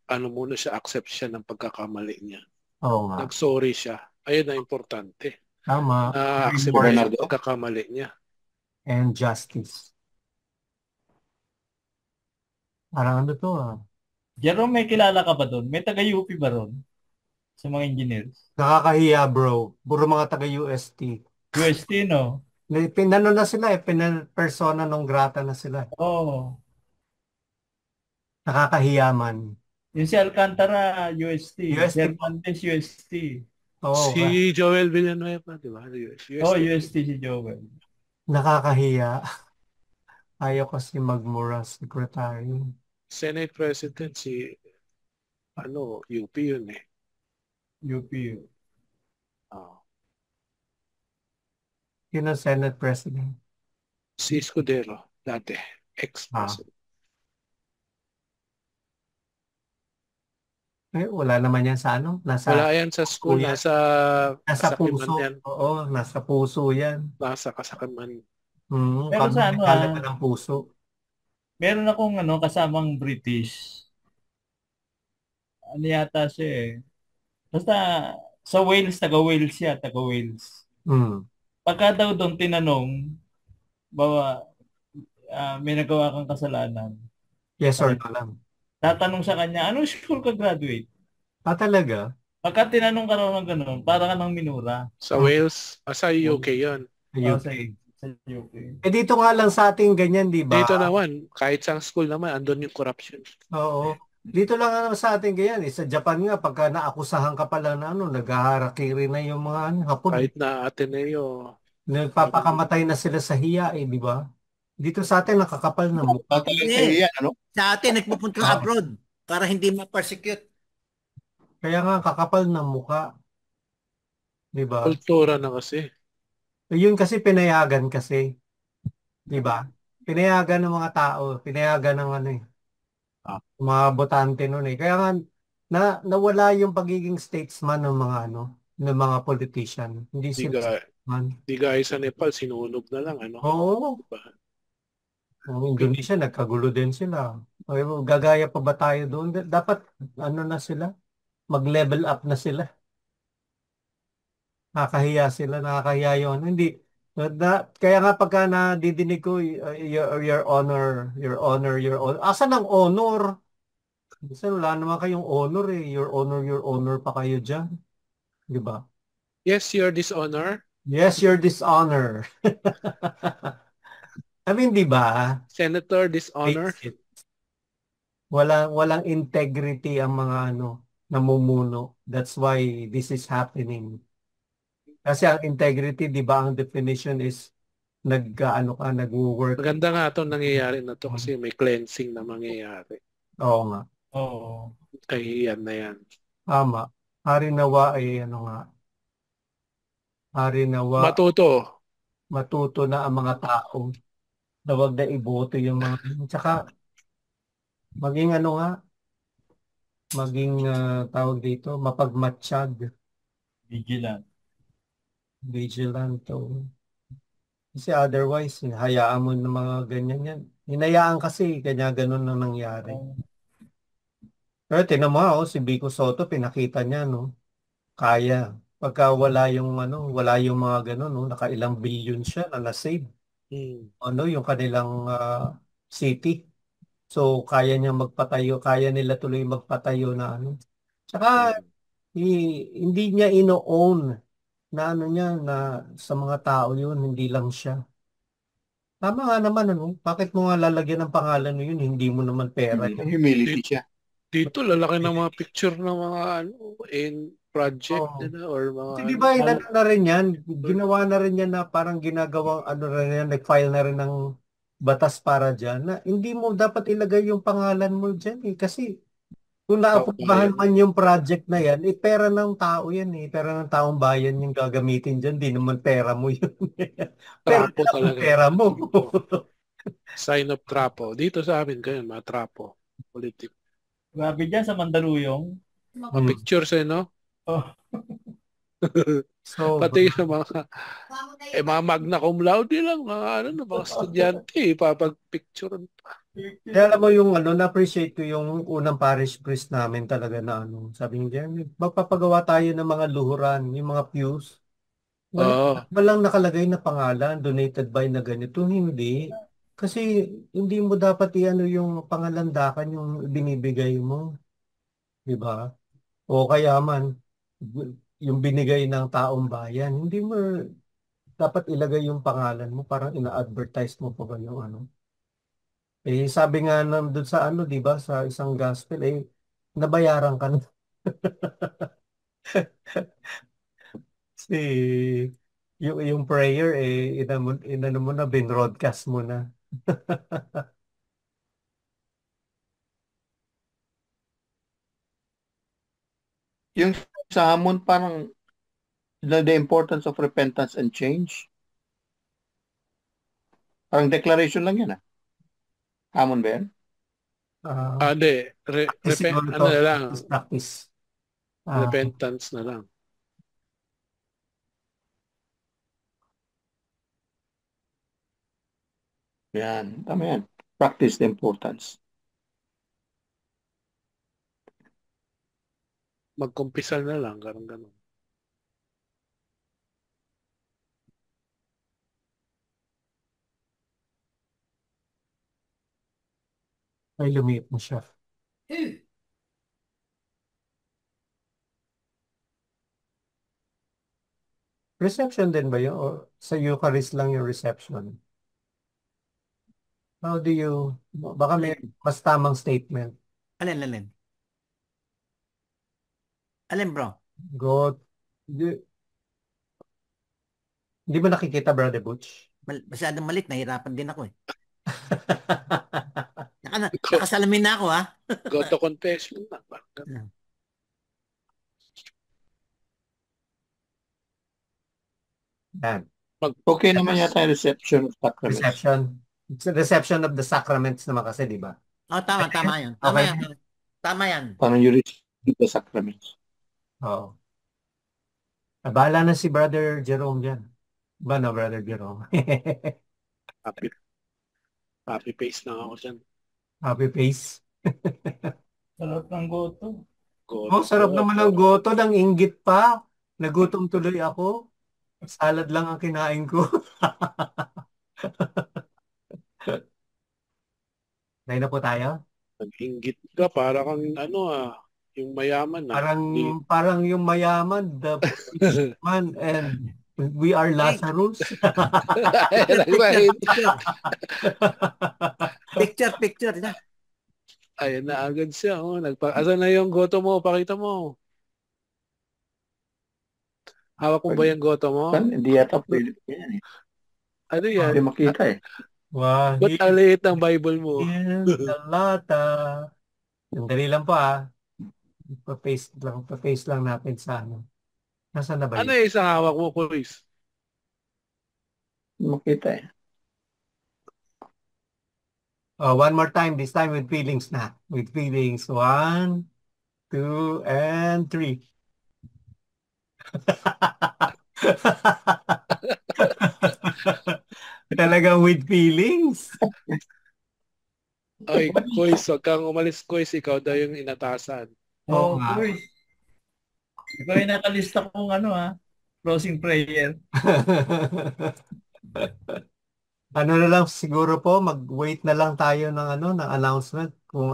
muna siya, accept siya ng pagkakamali niya. Oo nga. Nag-sorry siya. Ayun na importante. Tama. Accept niya yung pagkakamali niya. And justice. Parang ano to Jerome, may kilala ka ba doon? May taga-UP ba ron? Sa mga engineers? Nakakahiya, bro. Puro mga taga-UST. UST, no? Pinano na sila eh. Persona non grata na sila. Oo. Nakakahiya man. Yung si Alcantara, UST. UST po. Cervantes, UST. Oo, Si Joel Villanueva, di ba? Oo, UST si Joel. nakakahiya. Ayaw kasi magmura secretary. Senate President, si UP yun eh. UP. Ah. Yun ang Senate President. Si Escudero, dati. Ex-president. Wala naman yan sa ano? Wala yan sa school, yan. nasa puso. yan. Oo, nasa puso yan. Nasa kasakiman. Pero sa ng puso. Meron akong kasamang British. Ano yata siya eh. Basta sa Wales, taga-Wales siya, taga-Wales. Pagka daw doon tinanong, may nagawa kang kasalanan. Yes or no lang. Tatanong sa kanya, anong school ka graduate? Talaga? Pagka tinanong ka raw ng gano'n, para ka ng minura. Sa Wales, sa UK yun. Sa UK. Dito nga lang sa ating ganyan, di ba? Dito naman, kahit sa school naman, andun yung corruption. Oo. Dito lang naman sa ating ganyan. Sa Japan nga, pagka naakusahan ka pala na naghaharakiri na yung mga Hapon. Kahit na Ateneo. Nagpapakamatay na sila sa hiya di ba? Dito sa atin, nakakapal na mukha. Sa atin, nagpupunta abroad para hindi ma-persecute. Kaya nga, kakapal na mukha. Di ba? Kultura na kasi. Yun kasi pinayagan kasi. Di ba? Pinayagan ng mga tao. Pinayagan ng mga botante noon eh. Kaya nga, nawala yung pagiging statesman ng mga ng mga politician. Hindi sila Di gaya sa Nepal, sinunog na lang. Oo. Diba? Indonesia, nagkagulo din sila. Gagaya pa ba tayo doon? Dapat, na sila? Mag-level up na sila. Nakakahiya sila, nakakahiya yun. Hindi. Kaya nga pagka nadidinig ko, your honor. Asan ang honor? Kasi wala naman kayong honor eh. Your honor pa kayo dyan. Di ba? Yes, your dishonor. Yes, your dishonor. I mean, di ba? Senator dishonor. Walang integrity ang mga namumuno. That's why this is happening. Kasi ang integrity, di ba, ang definition is nag-work. Maganda nga itong nangyayari na to kasi may cleansing na mangyayari. Oo nga. Oo. Ay, yan na yan. Tama. Harinawa ay Harinawa. Matuto na ang mga tao. Huwag na iboto yung mga. Tsaka, maging maging tawag dito, mapagmatsyag. Vigilant. Kasi otherwise, hayaan mo ng mga ganyan yan. Hinayaan kasi, kanya ganun na nangyari. Pero tinan mo si Vico Soto, pinakita niya, kaya. Pagka wala yung mga ganun, nakailang billion siya na na-save. Yung kanilang city. So, kaya nila tuloy magpatayo na Tsaka, hindi niya ino-own na na sa mga tao yun, hindi lang siya. Tama nga naman, bakit mo nga lalagyan ng pangalan mo yun, hindi mo naman pera. Humility siya. Dito, lalaki ng mga picture ng mga project or mga... Di ba, na rin yan? Ginawa na rin yan na parang ginagawang nag-file na rin ng batas para dyan na hindi mo dapat ilagay yung pangalan mo dyan kasi kung naaprubahan man yung project na yan, pera ng tao yan pera ng taong bayan yung gagamitin dyan, di naman pera mo yun. Trapo talaga. Pera mo. Sign of trapo. Dito sa amin, ganyan, mga trapo. Politik. Grabe dyan sa Mandaluyong. Pictures no? Oh. So, pati yung mga magna cum laude lang, mga mga estudyante, papag-picture pa. Kaya alam mo yung na-appreciate ko yung unang parish priest namin talaga na sabi niya, magpapagawa tayo ng mga luhuran, yung mga pews. Walang nakalagay na pangalan, donated by na ganito, hindi. Kasi hindi mo dapat iano yung pangalandakan yung binibigay mo, di ba? O kaya man, yung binigay ng taong bayan, hindi mo dapat ilagay yung pangalan mo, parang ina-advertise mo pa ba yung ano? Eh, sabi nga nandun sa ano, di ba, sa isang gospel, eh, nabayaran ka na. Kasi yung prayer, eh, inano mo na, binroadcast mo na. Yung sa hamon, parang the importance of repentance and change. Parang declaration lang yan, ah. Hamon ba yan? Hindi. Siguro Ano to, na lang, practice. repentance na lang. Yan, tama yan. Practice the importance. Magkumpisal na lang, ganun. Ay, lumit mo siya. Reception din ba yun? O sa Eucharist lang yung reception? How do you, baka may mas tamang statement. Alin? Alin, bro? Go, hindi mo nakikita, Brother Butch? Masyadong malit, nahirapan din ako eh. Nakasalamin na ako, ha? Go to confession na. Yan. Okay naman yata yung reception of sacraments. Reception of the sacraments naman kasi, di ba? Oh, tama yun. Tama yan. Parang you receive the sacraments. Oo. Bahala na si Brother Jerome dyan. Ba na, Brother Jerome? Happy face na ako dyan. Happy face. Sarap ng goto. Oh, sarap naman ng goto. Nang inggit pa. Nagutom tuloy ako. Salad lang ang kinain ko. Dahil na po tayo? Nag-inggit ka, para kang yung mayaman na. Parang yung mayaman, the man, and we are Lazarus. Picture. Ayan na agad siya. Asan na yung goto mo? Pakita mo. Hawak mo ba yung goto mo? Hindi yata pwede yan eh. Ano yan? Hindi makita eh. Wow. Ba't ang liit ng Bible mo? Lata. Sandali lang po ah. Pa-face lang natin sa ano. Nasaan na ba yun? Ano yung isang hawak mo, Chris? Hindi makita eh. Oh, one more time. This time with feelings na. With feelings. 1, 2, and 3. Talagang with feelings. Ay, Kuis, wag kang umalis, Kuis. Ikaw daw yung inatasan. Oh, Kuis. Ikaw yung nakalista kong closing prayer. Ano na lang siguro po, mag-wait na lang tayo ng ng announcement kung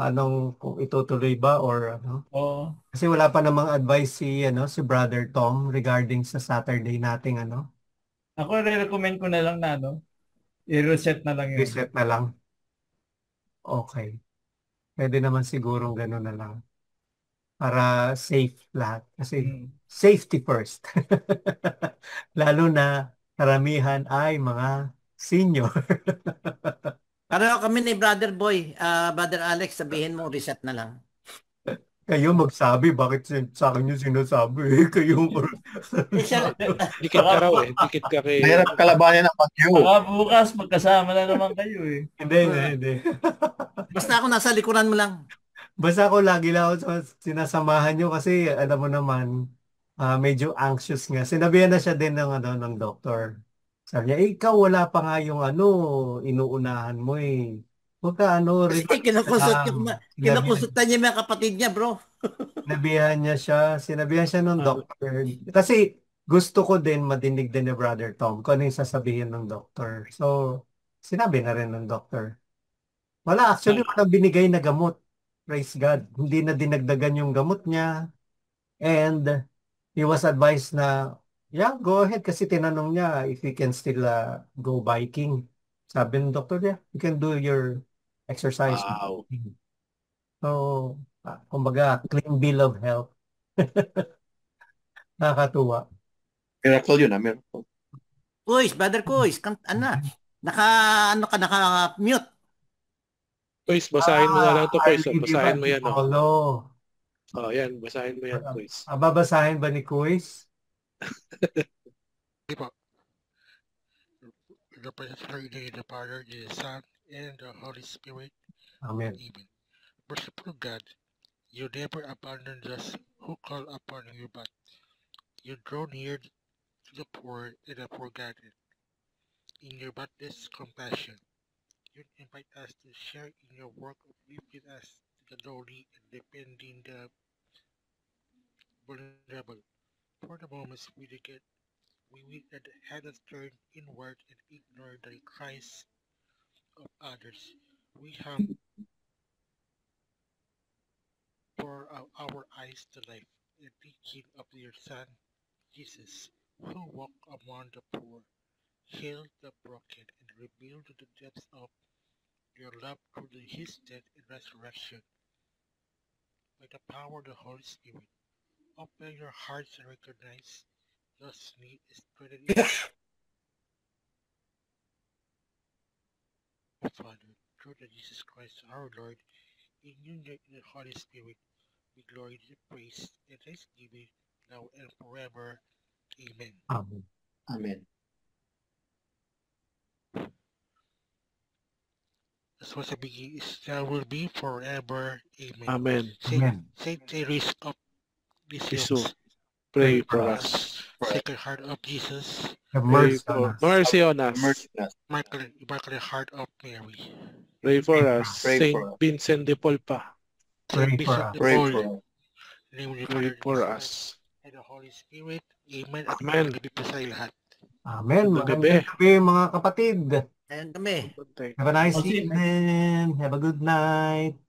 itutuloy ba or ano. Oo. Kasi wala pa namang advice si Brother Tom regarding sa Saturday nating Ako re-recommend ko na lang na i-reset na lang yun. Reset na lang. Okay. Pwede naman siguro gano'n na lang. Para safe lahat. Kasi safety first. Lalo na karamihan ay mga senior. Pero kami ni Brother Boy, Brother Alex, sabihin mo, reset na lang. Kayo magsabi, bakit sa akin yung sinasabi? Kayo Dikit ka raw eh. Dikit ka kay... Mahirap kalabanin ang bagyo. Baka bukas magkasama na naman kayo eh. Hindi. Basta ako nasa likuran mo lang. Basta ako lagi lang ako sinasamahan nyo kasi alam mo naman, medyo anxious nga. Sinabihan na siya din ng doktor. Sabi niya, ikaw wala pa nga yung inuunahan mo eh. Huwag ka kinakonsulta niya mga kapatid niya, bro. Sinabihan siya ng doktor. Kasi gusto ko din madinig din ni Brother Tom kung ano yung sasabihin ng doktor. So, Sinabi na rin ng doktor. Wala, actually, walang binigay na gamot. Praise God. Hindi na dinagdagan yung gamot niya. And he was advised na, yeah, go ahead. Kasi tinanong niya if he can still go biking. Sabi ng doktor niya, you can do your exercise. Wow. So, kumbaga, clean bill of health. Nakakatuwa. Miracle yun, miracle. Kuys, Brother Kuys, naka-mute. Kuys, basahin mo na lang to, Kuys. Basahin mo yan. Yan, basahin mo yan, Kuys. Babasahin ba ni Kuys? Di ba? The Presbyterian name of the Father, the Son, and the Holy Spirit. Amen. Amen. Merciful God, you never abandon those who call upon you, but you draw near to the poor and the forgotten. In your boundless compassion, you invite us to share in your work of lifting us to the lowly and defending the vulnerable. For the moments we regret, we that had us turn inward and ignore the cries of others. We have for our eyes to life the teaching of your Son, Jesus, who walked among the poor, healed the broken, and revealed the depths of your love through his death and resurrection. By the power of the Holy Spirit, open your hearts and recognize those need is strengthened in Father, through the Jesus Christ our Lord, in union with the Holy Spirit, we glory, praise, and thanksgiving, now and forever. Amen. Amen. Amen. As was the beginning, is now will be forever. Amen. Amen. Saint Teresa of Jesus, pray for us. Sacred Heart of Jesus, pray for mercy on us. Immaculate Heart of Mary, Pray for us. Saint Vincent de Paul pa. Pray for us. Pray for us. And the Holy Spirit. Amen. Amen. Amen. Magandang gabi mga kapatid. Ayan kami. Have a nice evening. Have a good night.